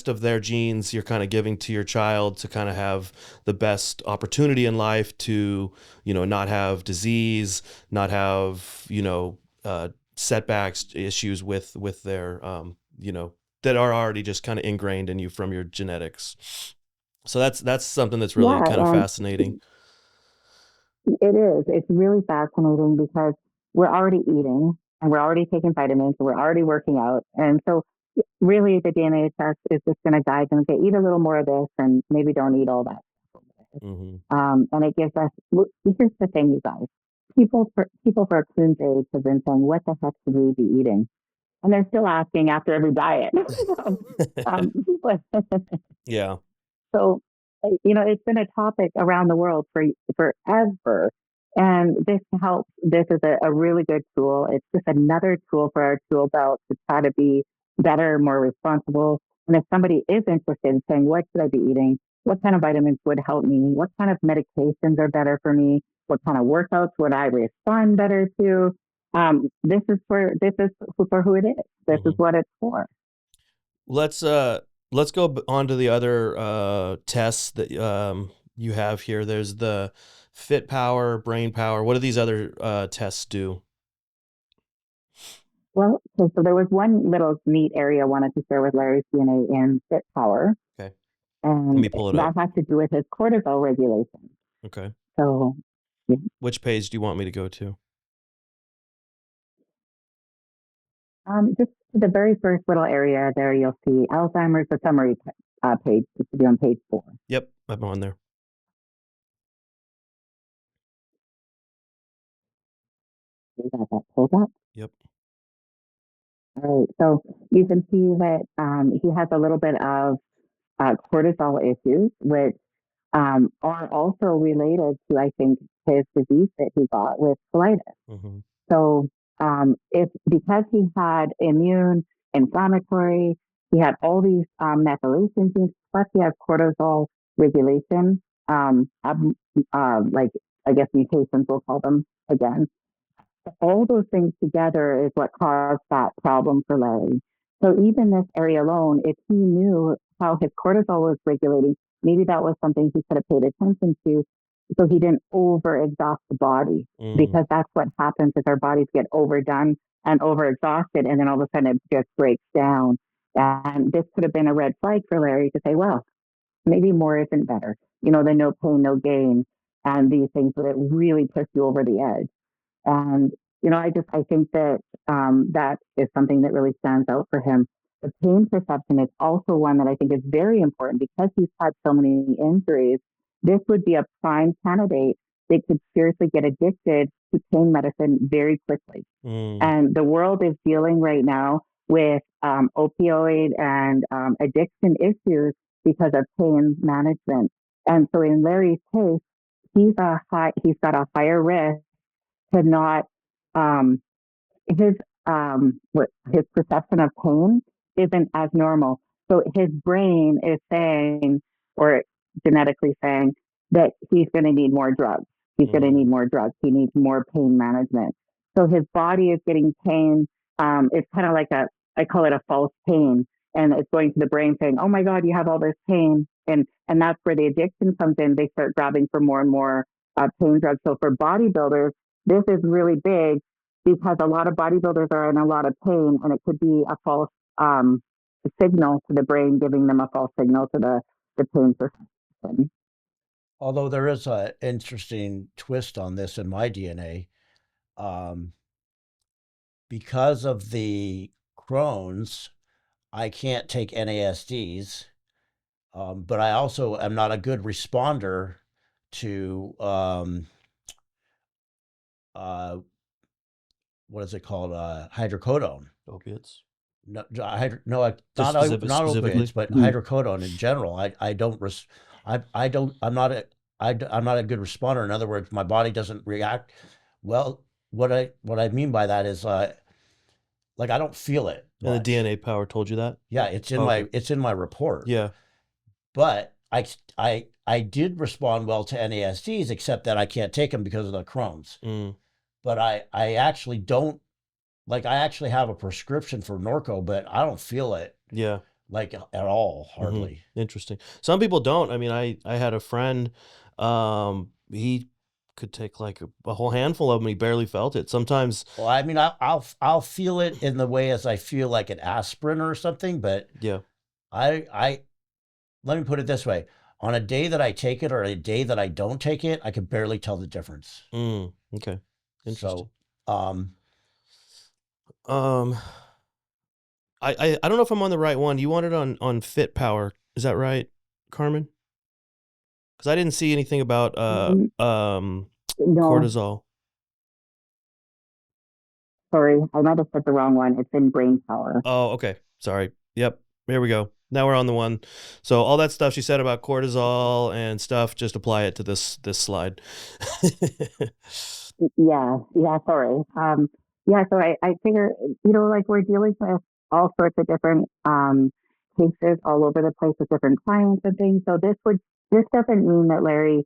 of their genes you're kind of giving to your child to kind of have the best opportunity in life to not have disease, not have setbacks, issues with their that are already just kind of ingrained in you from your genetics. So that's something that's really Yeah. kind of And fascinating. it is. It's really fascinating because we're already eating and we're already taking vitamins and we're already working out. And so really the DNA test is just going to guide them to eat a little more of this and maybe don't eat all that. Mm-hmm. And it gives us, here's the thing, you guys. People for a Coons age have been saying, what the heck should we be eating? And they're still asking after every diet. People, Yeah. so, it's been a topic around the world for forever. And this helps. This is a really good tool. It's just another tool for our tool belt to try to be better, more responsible. And if somebody is interested in saying, what should I be eating? What kind of vitamins would help me? What kind of medications are better for me? What kind of workouts would I respond better to? This is for who it is. This is Mm-hmm. what it's for. Let's go on to the other tests that you have here. There's the Fit Power, Brain Power. What do these other tests do? Well, so there was one little neat area I wanted to share with Larry's DNA in Fit Power, Okay. Let and me pull it that up. has to do with his cortisol regulation. Okay. So, yeah. Which page do you want me to go to? Just the very first little area there, you'll see Alzheimer's, the summary page. It should be on page 4. Yep, I'm on there. You got that pulled up? Yep. All right. So you can see that he has a little bit of cortisol issues, which are also related to, I think, his disease that he got with colitis. Mm-hmm. So if because he had immune, inflammatory, he had all these methylation things, plus he has cortisol regulation, like I guess mutations we'll call them again. All those things together is what caused that problem for Larry. So even this area alone, if he knew how his cortisol was regulating, maybe that was something he could have paid attention to so he didn't overexhaust the body. Because that's what happens if our bodies get overdone and overexhausted, and then all of a sudden it just breaks down. And this could have been a red flag for Larry to say, well, maybe more isn't better. The no pain, no gain, and these things that really push you over the edge. And I think that that is something that really stands out for him. The pain perception is also one that I think is very important because he's had so many injuries. This would be a prime candidate that could seriously get addicted to pain medicine very quickly. And the world is dealing right now with opioid and addiction issues because of pain management. And so in Larry's case, he's got a higher risk to not um, his his perception of pain isn't as normal. So his brain is saying, or genetically saying, that he's going to need more drugs. He's going to need more drugs. He needs more pain management. So his body is getting pain. It's kind of like I call it a false pain, and it's going to the brain saying, "Oh my God, you have all this pain," and that's where the addiction comes in. They start grabbing for more and more pain drugs. So for bodybuilders, this is really big because a lot of bodybuilders are in a lot of pain, and it could be a false signal to the brain, giving them a false signal to the pain perception. Although there is an interesting twist on this in my DNA. Because of the Crohn's, I can't take NASDs, but I also am not a good responder to what is it called? Hydrocodone. Opiates. No, Just not specifically? opiates, but hydrocodone in general. I'm not a good responder. In other words, my body doesn't react well. What I mean by that is like I don't feel it And the much. DNA Power told you that? Yeah, it's in my report. Yeah. But I did respond well to NASDs, except that I can't take them because of the Crohn's. But I actually don't, like, I actually have a prescription for Norco, but I don't feel it. Yeah. Like at all, hardly. Interesting. Some people don't. I mean, I had a friend, he could take like a whole handful of them. He barely felt it. Sometimes. Well, I mean, I'll feel it in the way as I feel like an aspirin or something, but yeah, I let me put it this way: on a day that I take it or a day that I don't take it, I can barely tell the difference. Okay, interesting. So, I don't know if I'm on the right one. You want it on Fit Power? Is that right, Carmen? Because I didn't see anything about Um, no, cortisol. sorry, I might have said the wrong one. It's in brain power. Oh, okay. Sorry. Yep. Here we go. Now we're on the one. So all that stuff she said about cortisol and stuff, just apply it to this slide. Yeah, yeah, sorry. Yeah, so I figure, like we're dealing with all sorts of different cases all over the place with different clients and things. So this doesn't mean that Larry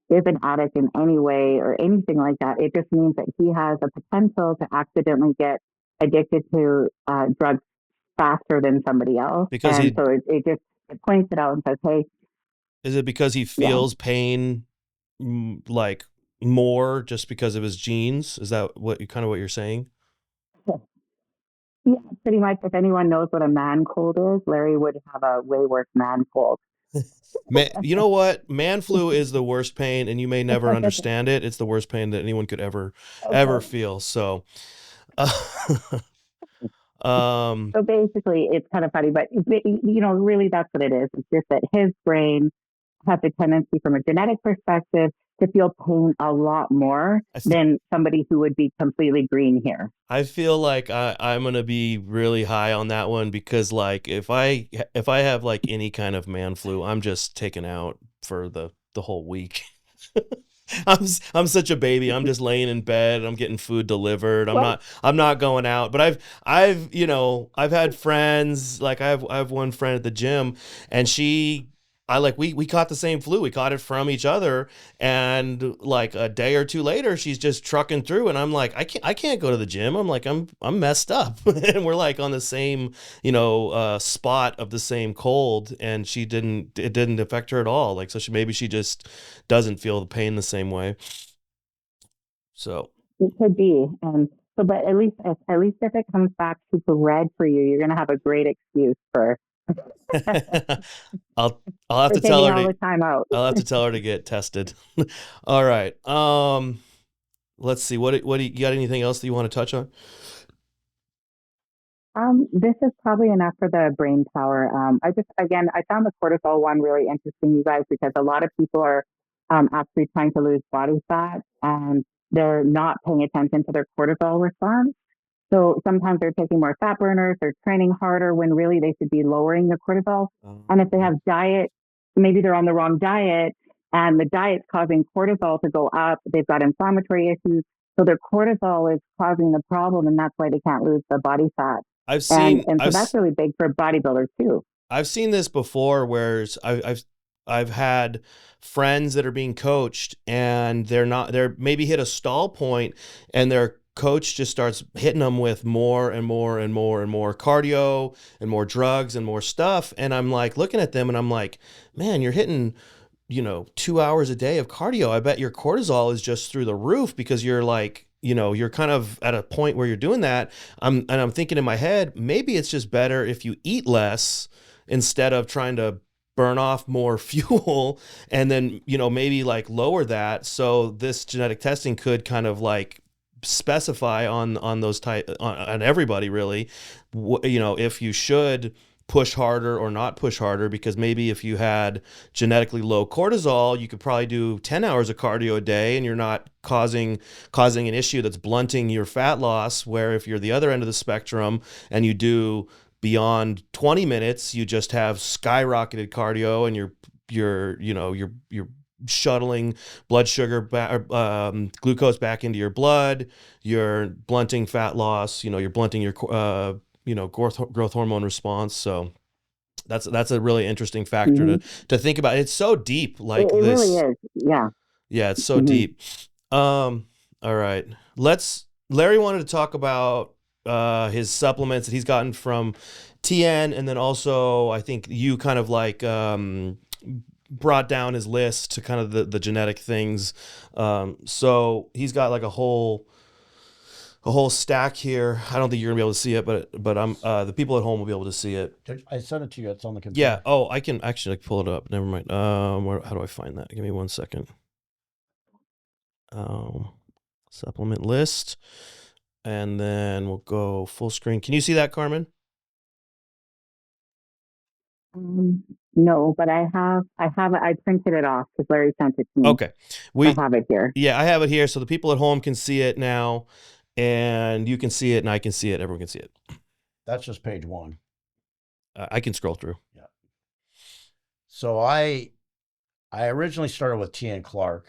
is an addict in any way or anything like that. It just means that he has a potential to accidentally get addicted to drugs faster than somebody else. Because And he so it points it out and says, hey, is it because he yeah, feels pain like more just because of his genes? Is that what you're saying? yeah, pretty much. If anyone knows what a man cold is, Larry would have a way worse man cold. Man, you know what? Man flu is the worst pain, and you may never understand it. It's the worst pain that anyone could ever Okay. feel. So, uh, um, So basically, it's kind of funny, but really that's what it is. It's just that his brain has a tendency from a genetic perspective to feel pain a lot more I th- than somebody who would be completely green here. I feel like I'm gonna be really high on that one because like if I have like any kind of man flu, I'm just taken out for the whole week. I'm such a baby. I'm just laying in bed. I'm getting food delivered. I'm Well, not I'm not going out. But I've had friends like I have one friend at the gym, and we caught the same flu. We caught it from each other, and like a day or two later, she's just trucking through, and I'm like, I can't go to the gym. I'm like I'm messed up, and we're like on the same spot of the same cold, and it didn't affect her at all. Like so maybe she just doesn't feel the pain the same way. So it could be, and so, but at least if it comes back super red for you, you're gonna have a great excuse for I'll have for to tell taking her all to the time out. get tested. All right. Let's see. What do you got? Anything else that you want to touch on? This is probably enough for the brain power. I found the cortisol one really interesting, you guys, because a lot of people are actually trying to lose body fat and they're not paying attention to their cortisol response. So sometimes they're taking more fat burners, they're training harder when really they should be lowering their cortisol. And if they have diet, maybe they're on the wrong diet and the diet's causing cortisol to go up, they've got inflammatory issues. So their cortisol is causing the problem and that's why they can't lose the body fat. I've And seen and so I've that's really big for bodybuilders too. I've seen this before where I've had friends that are being coached and they're maybe hit a stall point and their coach just starts hitting them with more and more and more and more cardio and more drugs and more stuff, and I'm like looking at them and I'm like, man, you're hitting 2 hours a day of cardio. I bet your cortisol is just through the roof because you're like, you're kind of at a point where you're doing that. I'm thinking in my head, maybe it's just better if you eat less instead of trying to burn off more fuel and then, maybe like lower that. So this genetic testing could kind of like specify on those type on everybody really, if you should push harder or not push harder, because maybe if you had genetically low cortisol, you could probably do 10 hours of cardio a day and you're not causing an issue that's blunting your fat loss, where if you're the other end of the spectrum and you do beyond 20 minutes, you just have skyrocketed cardio and you're shuttling blood sugar glucose back into your blood, you're blunting fat loss, you're blunting your growth hormone response. So that's a really interesting factor Mm-hmm. to think about. It's so deep, like It really this. is. Yeah. Yeah, it's so Mm-hmm. deep. All right. Larry wanted to talk about his supplements that he's gotten from TN, and then also I think you kind of like brought down his list to kind of the genetic things. So he's got like a whole stack here. I don't think you're gonna be able to see it, but I'm the people at home will be able to see it. I sent it to you. It's on the computer. Yeah. Oh, I can actually like pull it up. Never mind. How do I find that? Give me 1 second. Um, Supplement list, and then we'll go full screen. Can you see that, Carmen? No, but I printed it off because Larry sent it to me. Okay. I have it here. Yeah, I have it here. So the people at home can see it now, and you can see it, and I can see it. Everyone can see it. That's just page 1. I can scroll through. Yeah. So I originally started with T.N. Clark,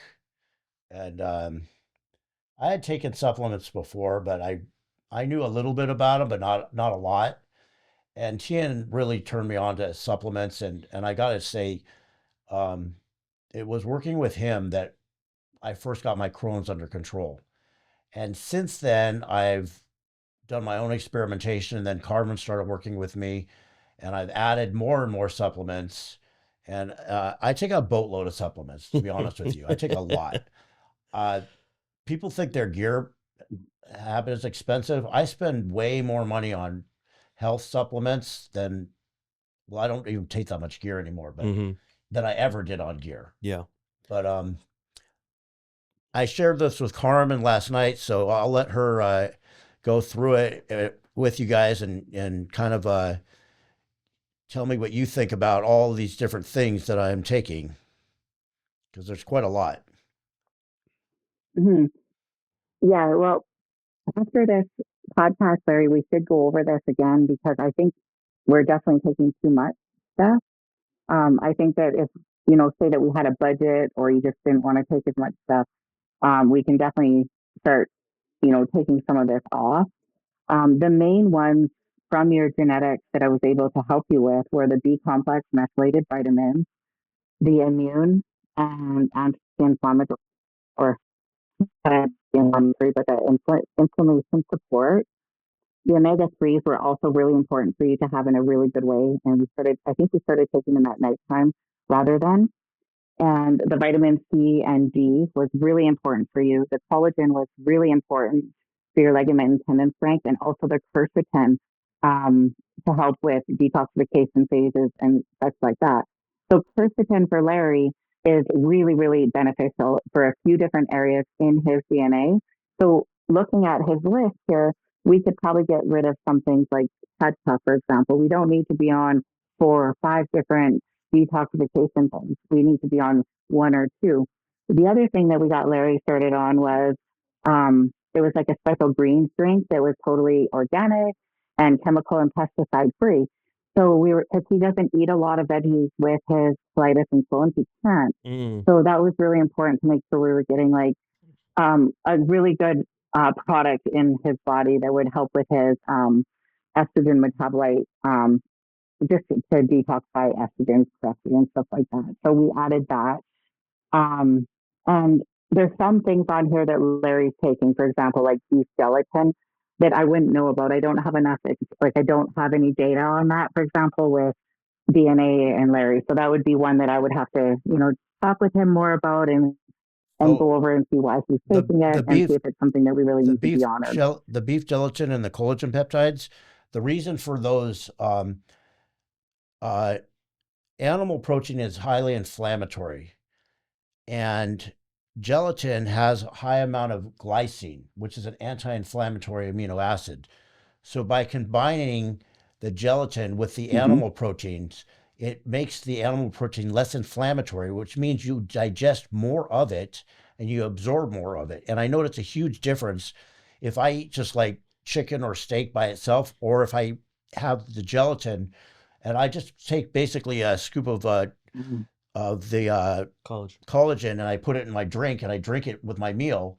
and I had taken supplements before, but I knew a little bit about them, but not a lot. And Tien really turned me on to supplements, and I got to say, um, it was working with him that I first got my Crohn's under control. And since then, I've done my own experimentation, and then Carmen started working with me, and I've added more and more supplements. And I take a boatload of supplements, to be honest with you. I take a lot. People think their gear habit is expensive. I spend way more money on health supplements than, well, I don't even take that much gear anymore, but than I ever did on gear. Yeah. But I shared this with Carmen last night, so I'll let her go through it with you guys and kind of tell me what you think about all these different things that I'm taking, because there's quite a lot. Mm-hmm. Yeah, well, after this podcast, Larry, we should go over this again because I think we're definitely taking too much stuff. I think that if, say that we had a budget or you just didn't want to take as much stuff, we can definitely start, taking some of this off. The main ones from your genetics that I was able to help you with were the B complex methylated vitamins, the immune and anti-inflammatory, or anti-inflammatory, but the inflammation support. The omega-3s were also really important for you to have in a really good way. And I think we started taking them at nighttime rather than. And the vitamin C and D was really important for you. The collagen was really important for your ligament and tendon strength, and also the quercetin to help with detoxification phases and such like that. So quercetin for Larry is really, really beneficial for a few different areas in his DNA. So looking at his list here, we could probably get rid of some things like TEDTA, for example. We don't need to be on 4 or 5 different detoxification things. We need to be on 1 or 2. The other thing that we got Larry started on was it was like a special green drink that was totally organic and chemical and pesticide free. So because he doesn't eat a lot of veggies with his colitis and Crohn's, he can't. So that was really important to make sure we were getting like a really good product in his body that would help with his estrogen metabolite, just to detoxify estrogen, and stuff like that. So we added that. And there's some things on here that Larry's taking, for example, like beef gelatin, that I wouldn't know about. I don't have enough, like I don't have any data on that, for example, with DNA and Larry. So that would be one that I would have to, talk with him more about and go over and see why he's taking it and see if it's something that we really need to be honored. The beef gelatin and the collagen peptides, the reason for those, animal protein is highly inflammatory, and gelatin has a high amount of glycine, which is an anti-inflammatory amino acid. So by combining the gelatin with the animal proteins, it makes the animal protein less inflammatory, which means you digest more of it and you absorb more of it. And I know it's a huge difference if I eat just like chicken or steak by itself, or if I have the gelatin and I just take basically a scoop of the collagen and I put it in my drink and I drink it with my meal,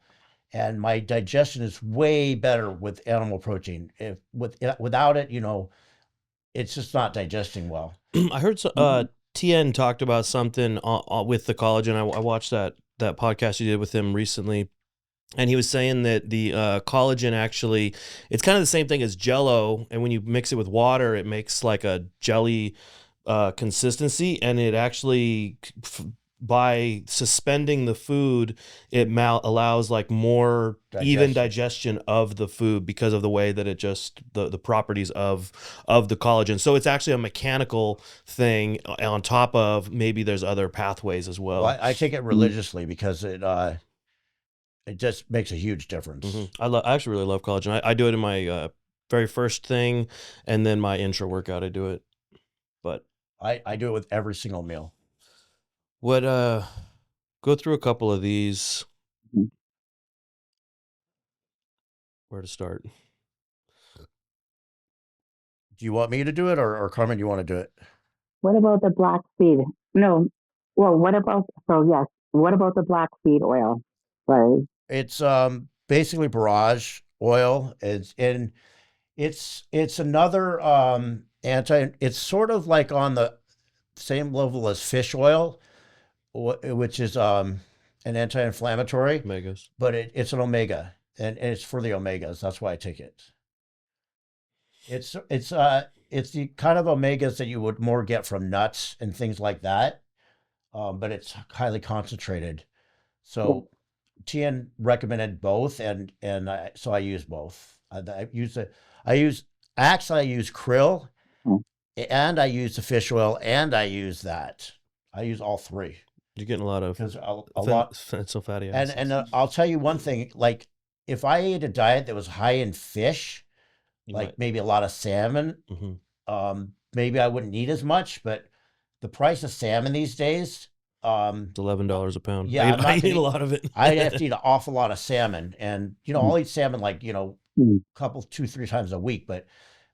and my digestion is way better with animal protein. Without it, it's just not digesting well. I heard TN talked about something with the collagen. I watched that podcast you did with him recently, and he was saying that the collagen actually, it's kind of the same thing as Jell-O, and when you mix it with water, it makes like a jelly consistency, and it actually, by suspending the food, it allows like more even digestion of the food because of the way that it just the properties of the collagen. So it's actually a mechanical thing on top of maybe there's other pathways as well. I take it religiously because it just makes a huge difference. I actually really love collagen. I do it in my very first thing, and then my intra workout I do it. But I do it with every single meal. What go through a couple of these. Mhm. Where to start? Do you want me to do it, or Carmen, you want to do it? What about the black seed? No. Well, what about, so yes, what about the black seed oil, Larry? It's basically barrage oil. It's another anti. It's sort of like on the same level as fish oil, which is an anti-inflammatory, Omegas. but it's an omega, and it's for the omegas. That's why I take it. It's the kind of omegas that you would more get from nuts and things like that, but it's highly concentrated. Yeah. So Tien recommended both, so I use both. I use actually I use krill, Mm. and I use the fish oil, and I use that. I use all three You're getting a lot of because a lot. essential fatty And acids. I'll tell you one thing: like if I ate a diet that was high in fish, You like might. maybe a lot of salmon, Mhm. maybe I wouldn't need as much. But the price of salmon these days, It's $11 a pound. yeah, I'm I not eat gonna a lot of it. I'd have to eat an awful lot of salmon, and I'll eat salmon like Mm. couple 2-3 times a week, but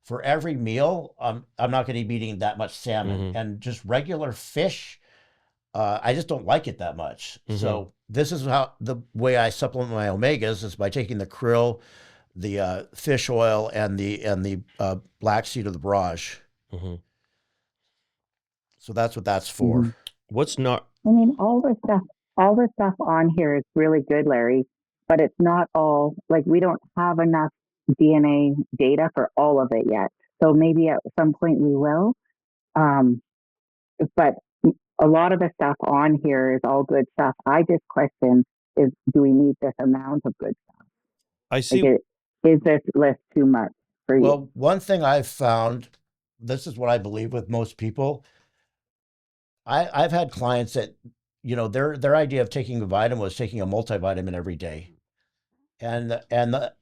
for every meal, I'm not going to be eating that much salmon. Mhm. And just regular fish, I just don't like it that much. Mhm. So this is how the way I supplement my omegas is by taking the krill, the fish oil, and the black seed of the barrage. Mhm. So that's what that's for. Mhm. What's not? I mean, all the stuff on here is really good, Larry, but it's not all, like, we don't have enough DNA data for all of it yet. So maybe at some point we will. Um, but a lot of the stuff on here is all good stuff. I just question is, do we need this amount of good stuff? I Like, see. is this list too much for you? Well, one thing I've found, this is what I believe with most people. I've had clients that, their idea of taking a vitamin was taking a multivitamin every day. And the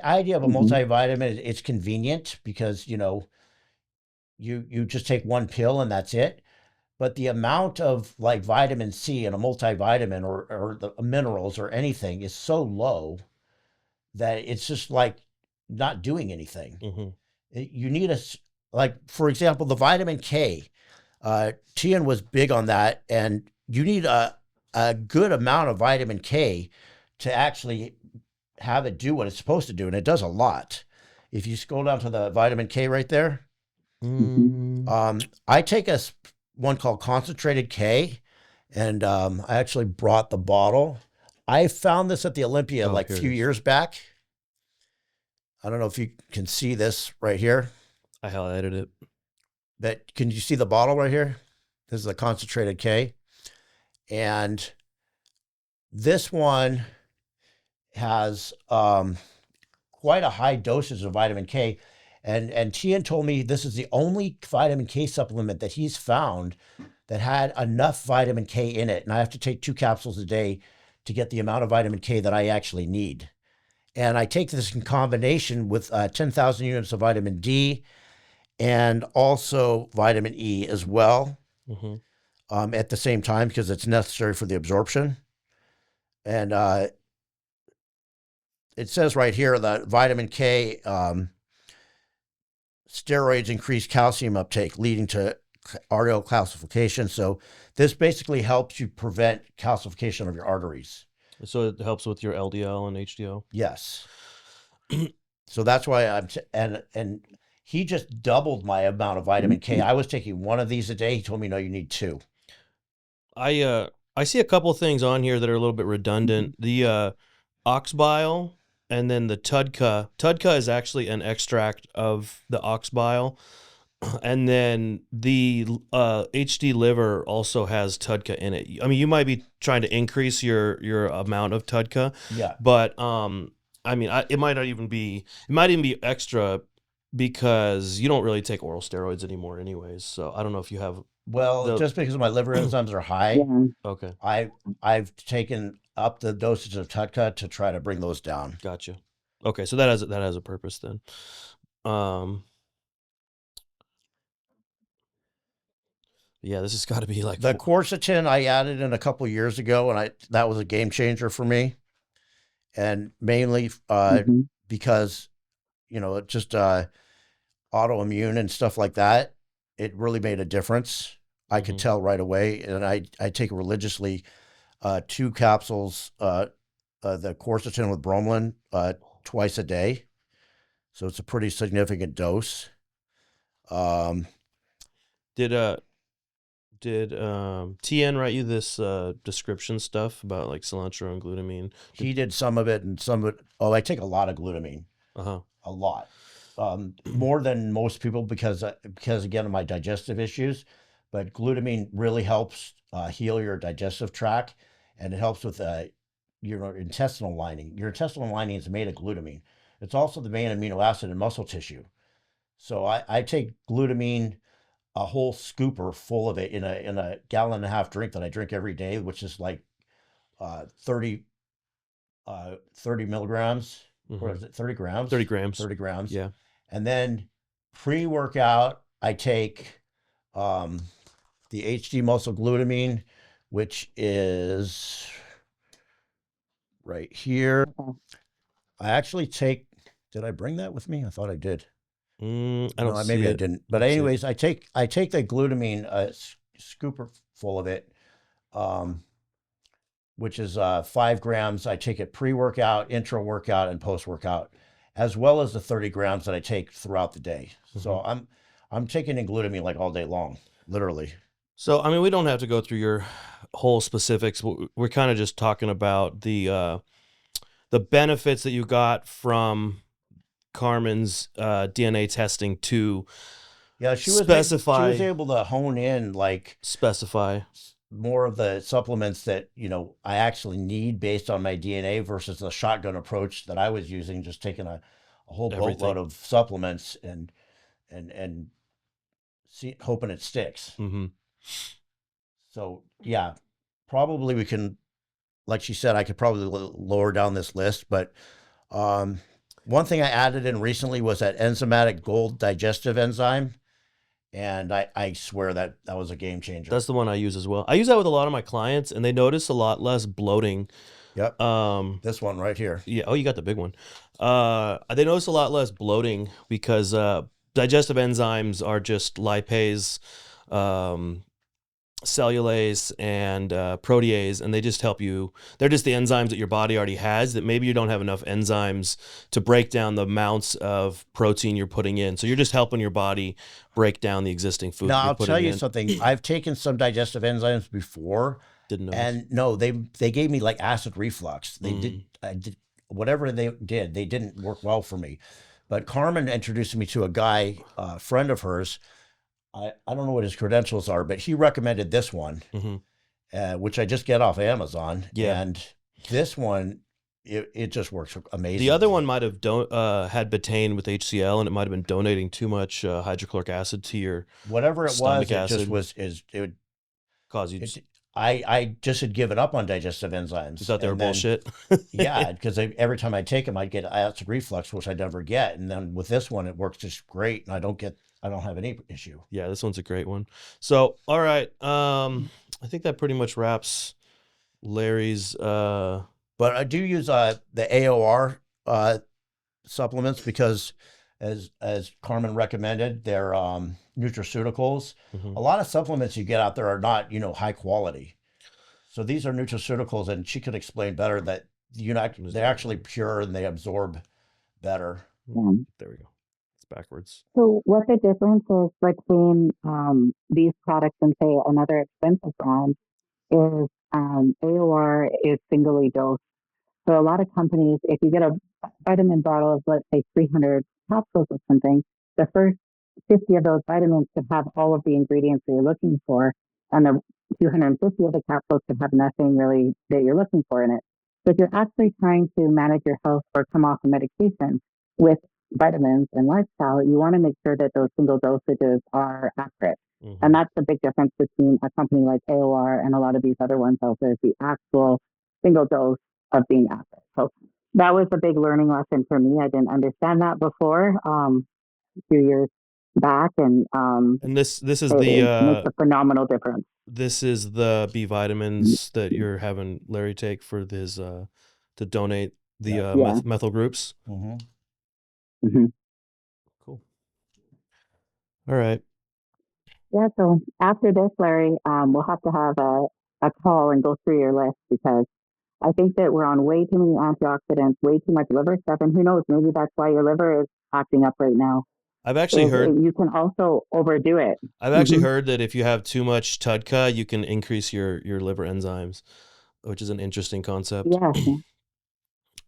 idea of a Mhm. multivitamin, it's convenient because, you just take one pill and that's it. But the amount of like vitamin C in a multivitamin or the minerals or anything is so low that it's just like not doing anything. Mhm. You need like, for example, the vitamin K. Tian was big on that, and you need a good amount of vitamin K to actually have it do what it's supposed to do, and it does a lot. If you scroll down to the vitamin K right there, Mhm. I take one called concentrated K, and I actually brought the bottle. I found this at the Olympia Oh, like a here it few is. years back. I don't know if you can see this right here. I highlighted it. Can you see the bottle right here? This is a concentrated K, and this one has quite a high dosage of vitamin K. And Tian told me this is the only vitamin K supplement that he's found that had enough vitamin K in it. And I have to take 2 capsules a day to get the amount of vitamin K that I actually need. And I take this in combination with 10,000 units of vitamin D and also vitamin E as well, Mhm. at the same time because it's necessary for the absorption. And it says right here that vitamin K, steroids increase calcium uptake, leading to arterial calcification. So this basically helps you prevent calcification of your arteries. So it helps with your LDL and HDL. Yes. So that's why and he just doubled my amount of vitamin K. I was taking one of these a day. He told me, no, you need 2. I see a couple things on here that are a little bit redundant. The ox bile and then the tudka. Tudka is actually an extract of the ox bile. And then the HD liver also has tudka in it. I mean, you might be trying to increase your amount of tudka, Yeah. but I mean, it might even be extra because you don't really take oral steroids anymore, anyways. So I don't know if you have. Well, just because my liver enzymes are high, Yeah. Okay, I've taken up the dosage of Tutka to try to bring those down. gotcha. Okay, so that has a purpose then. Yeah, this has got to be like The quercetin I added in a couple of years ago, and that was a game changer for me, and mainly Mhm. because it just autoimmune and stuff like that. It really made a difference. I could Mhm. tell right away, and I take religiously 2 capsules, the quercetin with bromelain twice a day, so it's a pretty significant dose. Um, Did TN write you this description stuff about like cilantro and glutamine? he did some of it, and some of it. Oh, I take a lot of glutamine, Uh-huh. a lot, more than most people because again of my digestive issues. But glutamine really helps heal your digestive tract, and it helps with your intestinal lining. Your intestinal lining is made of glutamine. It's also the main amino acid in muscle tissue. So I take glutamine, a whole scooper full of it in a gallon and a half drink that I drink every day, which is like 30 30 milligrams, or Mhm. is it 30 grams? 30 grams. 30 grams. Yeah. And then pre-workout, I take um, the HD muscle glutamine, which is right here. Okay. I actually take, did I bring that with me? I thought I did. I don't No, see maybe I it. didn't. I But don't see it. anyways, I take the glutamine, scooper full of it, um, which is 5 grams. I take it pre-workout, intra-workout, and post-workout, as well as the 30 grams that I take throughout the day. So I'm taking in glutamine like all day long, literally. So, I mean, we don't have to go through your whole specifics. We're kind of just talking about the benefits that you got from Carmen's DNA testing to Yeah, she was specify able to hone in like specify more of the supplements that I actually need based on my DNA versus the shotgun approach that I was using, just taking a whole boatload everything. of supplements and hoping it sticks. Mm-hmm. So yeah, probably we can, like she said, I could probably lower down this list, but um, one thing I added in recently was that enzymatic gold digestive enzyme, and I swear that was a game changer. That's the one I use as well. I use that with a lot of my clients, and they notice a lot less bloating. Yep. This one right here. Yeah. Oh, you got the big one. They notice a lot less bloating because digestive enzymes are just lipase, cellulase, and protease, and they just help you. They're just the enzymes that your body already has that maybe you don't have enough enzymes to break down the amounts of protein you're putting in. So you're just helping your body break down the existing food Now that you're I'll putting tell you in. something. I've taken some digestive enzymes before, Didn't know. and no, they gave me like acid reflux. They did, I did whatever they did. They didn't work well for me. But Carmen introduced me to a guy, a friend of hers. I don't know what his credentials are, but he recommended this one, which I just get off Amazon. Yeah. And this one, it just works amazing. The other one might have had betaine with HCl, and it might have been donating too much hydrochloric acid to your whatever it stomach was, acid. it just was it would cause you. I just had given up on digestive enzymes. You thought they were And then- bullshit. Yeah, because every time I take them, I'd get acid reflux, which I never get. And then with this one, it works just great, and I don't have any issue. Yeah, this one's a great one. So, all right, I think that pretty much wraps Larry's. But I do use the AOR supplements because, as Carmen recommended, they're nutraceuticals. A lot of supplements you get out there are not high quality. So these are nutraceuticals, and she could explain better that they're actually pure and they absorb better. Yeah. There we go. It's backwards. So what the difference is between these products and say another expensive brand is AOR is singly dosed. So a lot of companies, if you get a vitamin bottle of, let's say, 300 capsules or something, the first 50 of those vitamins could have all of the ingredients that you're looking for, and the 250 of the capsules could have nothing really that you're looking for in it. So if you're actually trying to manage your health or come off a medication with vitamins and lifestyle, you want to make sure that those single dosages are accurate. And that's the big difference between a company like AOR and a lot of these other ones out there, is the actual single dose of being accurate. So that was a big learning lesson for me. I didn't understand that before. A few years back, and And this is it makes the a phenomenal difference. this is the B vitamins that you're having Larry take for his to donate the Yep. Yeah. methyl groups. Mm-hmm. hmm Cool. All right. Yeah. So after this, Larry, we'll have to have a call and go through your list, because I think that we're on way too many antioxidants, way too much liver stuff, and who knows, maybe that's why your liver is acting up right now. I've actually heard You can also overdo it. I've actually heard that if you have too much TUDCA, you can increase your liver enzymes, which is an interesting concept. Yeah.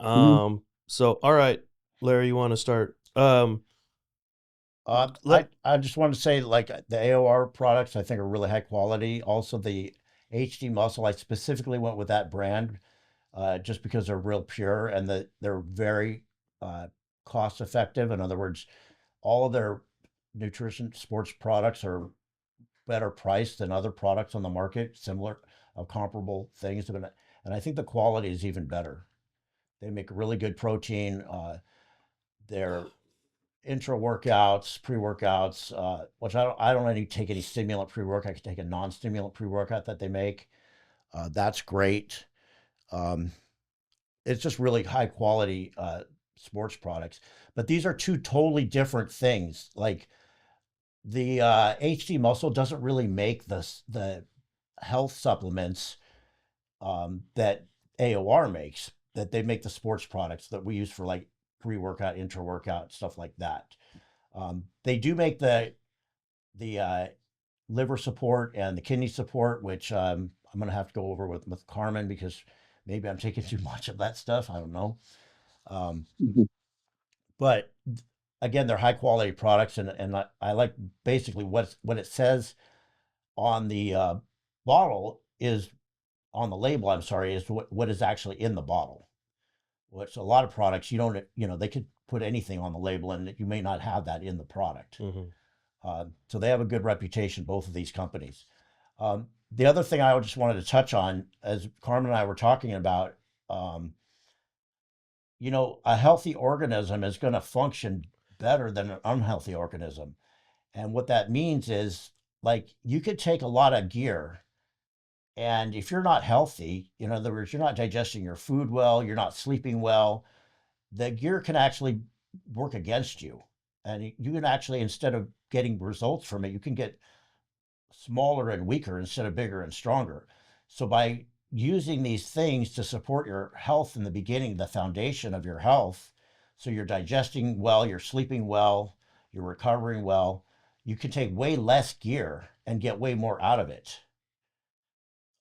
hmm So all right, Larry, you want to start? I just want to say, like, the AOR products, I think are really high quality. Also, the HD Muscle, I specifically went with that brand just because they're real pure and they're very uh, cost effective. In other words, all of their nutrition sports products are better priced than other products on the market, similar, comparable things. And I think the quality is even better. They make really good protein. Their intra workouts, pre workouts, which I don't really take any stimulant pre workout. I can take a non stimulant pre workout that they make. That's great. Um, it's just really high quality sports products. But these are two totally different things. Like the HD Muscle doesn't really make the health supplements that AOR makes. That they make the sports products that we use for like pre workout, intra workout, stuff like that. They do make the liver support and the kidney support, which I'm going to have to go over with Carmen because maybe I'm taking too much of that stuff. I don't know. Um, hmm but again, they're high quality products, and I like basically what it says on the bottle is on the label. I'm sorry, is what is actually in the bottle. Which a lot of products you don't, they could put anything on the label, and you may not have that in the product. Mm-hmm. So they have a good reputation, both of these companies. The other thing I just wanted to touch on, as Carmen and I were talking about, um, a healthy organism is going to function better than an unhealthy organism. And what that means is, like, you could take a lot of gear, and if you're not healthy, in other words, you're not digesting your food well, you're not sleeping well, the gear can actually work against you. And you can actually, instead of getting results from it, you can get smaller and weaker instead of bigger and stronger. So by using these things to support your health in the beginning, the foundation of your health, so you're digesting well, you're sleeping well, you're recovering well, you can take way less gear and get way more out of it.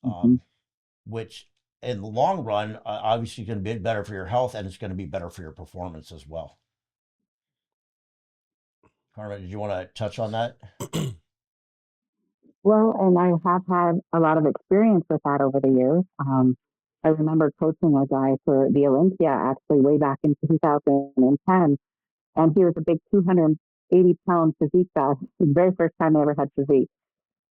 hmm Which in the long run, obviously going to be better for your health, and it's going to be better for your performance as well. Carmen, did you want to touch on that? Well, and I have had a lot of experience with that over the years. I remember coaching a guy for the Olympia actually way back in 2010, and he was a big 280-pound physique guy. The very first time I ever had physique.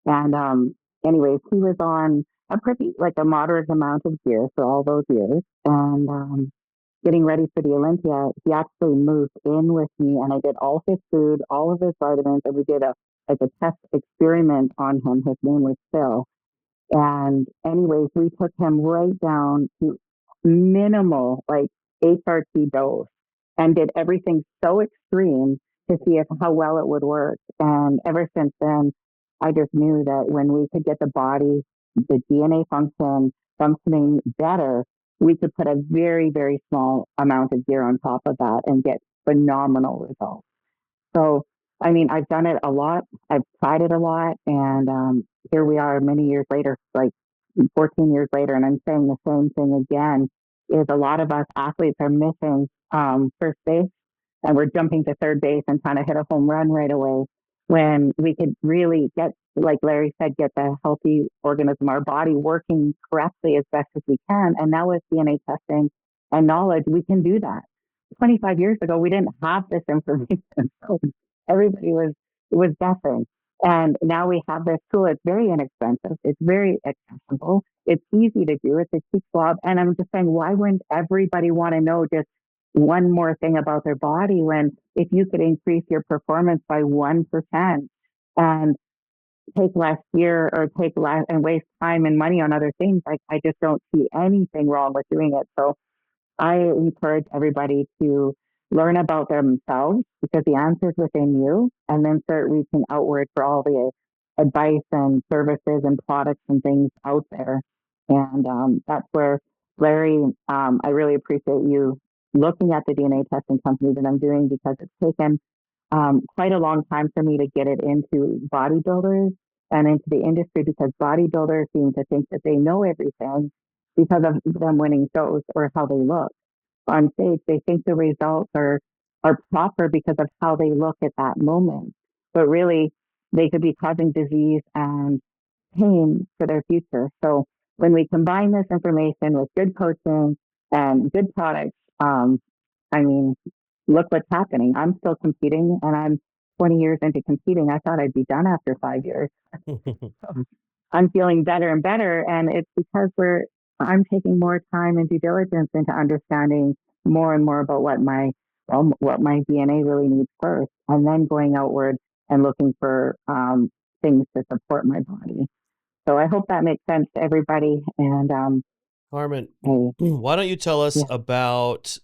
And anyways, he was on a pretty, like a moderate amount of gear for all those years. And getting ready for the Olympia, he actually moved in with me, and I did all his food, all of his vitamins, and we did a test experiment on him. His name was Phil. And anyways, we took him right down to minimal, like HRT dose, and did everything so extreme to see if how well it would work. And ever since then, I just knew that when we could get the body, the DNA functioning better, we could put a very, very small amount of gear on top of that and get phenomenal results. So, I mean, I've done it a lot. I've tried it a lot, and here we are many years later, like 14 years later, and I'm saying the same thing again. Is a lot of us athletes are missing first base, and we're jumping to third base and trying to hit a home run right away when we could really get, like Larry said, get the healthy organism, our body working correctly as best as we can. And now with DNA testing and knowledge, we can do that. 25 years ago, we didn't have this information. So everybody was guessing. And now we have this tool. It's very inexpensive. It's very accessible. It's easy to do. It's a cheap swab. And I'm just saying, why wouldn't everybody want to know just one more thing about their body, when if you could increase your performance by 1% and take less gear or take less and waste time and money on other things, like I just don't see anything wrong with doing it. So I encourage everybody to learn about themselves, because the answer is within you, and then start reaching outward for all the advice and services and products and things out there. And that's where, Larry, I really appreciate you looking at the DNA testing company that I'm doing, because it's taken quite a long time for me to get it into bodybuilders and into the industry, because bodybuilders seem to think that they know everything because of them winning shows or how they look on stage. They think the results are proper because of how they look at that moment, but really they could be causing disease and pain for their future. So when we combine this information with good coaching and good products, I mean, look what's happening. I'm still competing, and I'm 20 years into competing. I thought I'd be done after 5 years. I'm feeling better and better, and it's because I'm taking more time and due diligence into understanding more and more about what my DNA really needs first, and then going outward and looking for things to support my body. So I hope that makes sense to everybody. And Carmen, hey, why don't you tell us yeah, about,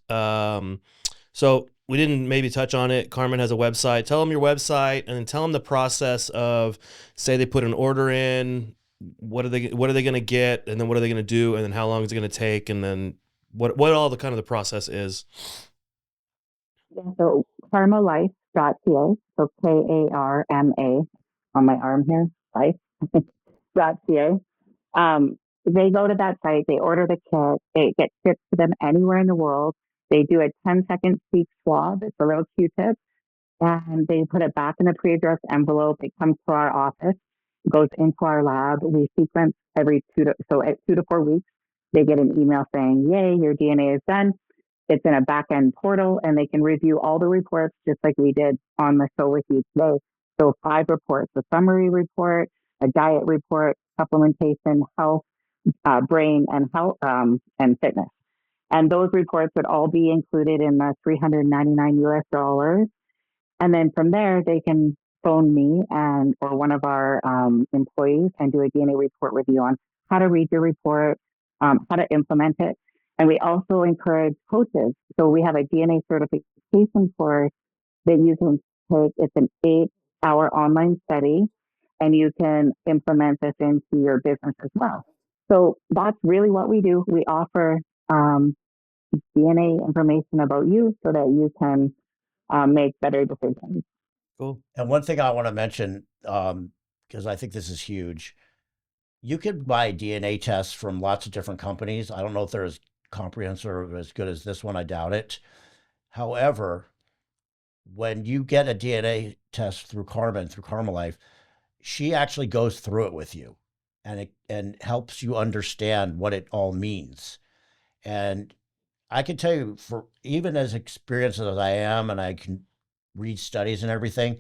so we didn't maybe touch on it. Carmen has a website. Tell them your website, and then tell them the process of, say they put an order in, what are they going to get, and then what are they going to do, and then how long is it going to take, and then what all the kind of the process is. yeah. So karmalife.ca, so KARMA on my arm here, life.ca. They go to that site, they order the kit, it gets shipped to them anywhere in the world. They do a 10-second cheek swab. It's a little Q-tip, and they put it back in a pre-addressed envelope. It comes to our office, goes into our lab. We sequence so at 2 to 4 weeks, they get an email saying, "Yay, your DNA is done." It's in a back end portal, and they can review all the reports just like we did on the show with you today. So 5 reports: a summary report, a diet report, supplementation, health, brain, and health, and fitness. And those reports would all be included in the $399 US. And then from there, they can phone me and or one of our employees and do a DNA report review on how to read your report, how to implement it. And we also encourage coaches. So we have a DNA certification course that you can take. It's an 8-hour online study, and you can implement this into your business as well. So that's really what we do. We offer DNA information about you so that you can make better decisions. Cool. And one thing I want to mention, because I think this is huge, you could buy DNA tests from lots of different companies. I don't know if they're as comprehensive or as good as this one. I doubt it. However, when you get a DNA test through Carmen, through Carmelife, she actually goes through it with you, and helps you understand what it all means. And I can tell you, for even as experienced as I am, and I can read studies and everything,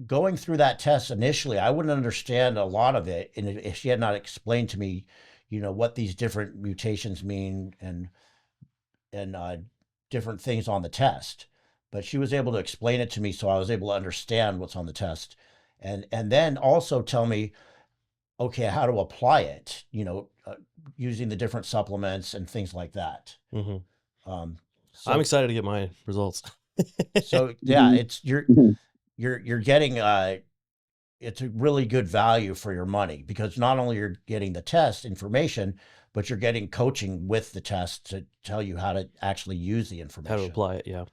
going through that test initially, I wouldn't understand a lot of it. And if she had not explained to me, what these different mutations mean, and different things on the test, but she was able to explain it to me, so I was able to understand what's on the test, and then also tell me, okay, how to apply it, using the different supplements and things like that. Mm-hmm. Um, I'm so, excited to get my results. so yeah, Mhm. it's Mhm. you're getting it's a really good value for your money, because not only you're getting the test information, but you're getting coaching with the test to tell you how to actually use the How to information. apply it, yeah.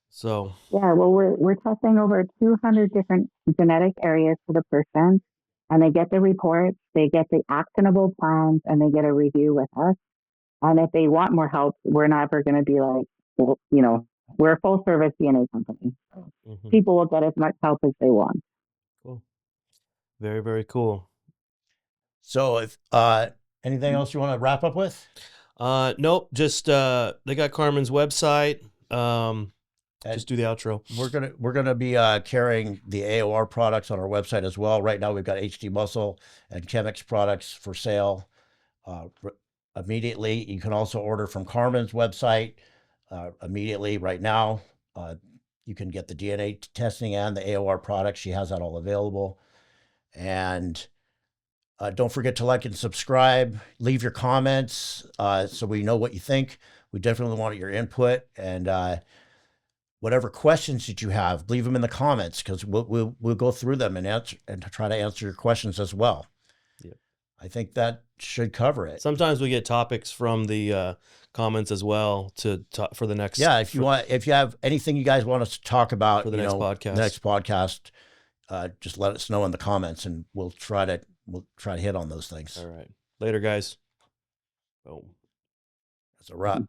So Yeah, well, we're testing over 200 different genetic areas for the person, and they get the reports, they get the actionable plans, and they get a review with us. And if they want more help, we're never going to be like, well, we're a full service DNA company. So mhm, people will get as much help as they want. cool. Very, very cool. So if anything else you want to wrap up with? Nope, just they got Carmen's website. And Just do the outro. we're gonna be carrying the AOR products on our website as well. Right now, we've got HD Muscle and Chemix products for sale immediately. You can also order from Carmen's website. immediately right now. You can get the DNA testing and the AOR product. She has that all available. And don't forget to like and subscribe. Leave your comments so we know what you think. We definitely want your input. And whatever questions that you have, leave them in the comments because we'll go through them and answer and try to answer your questions as well. Yeah. I think that should cover it. Sometimes we get topics from the comments as well for the next. Yeah, if you have anything you guys want us to talk about for the next podcast, the next podcast, just let us know in the comments, and we'll try to hit on those things. All right, later, guys. Boom. That's a wrap.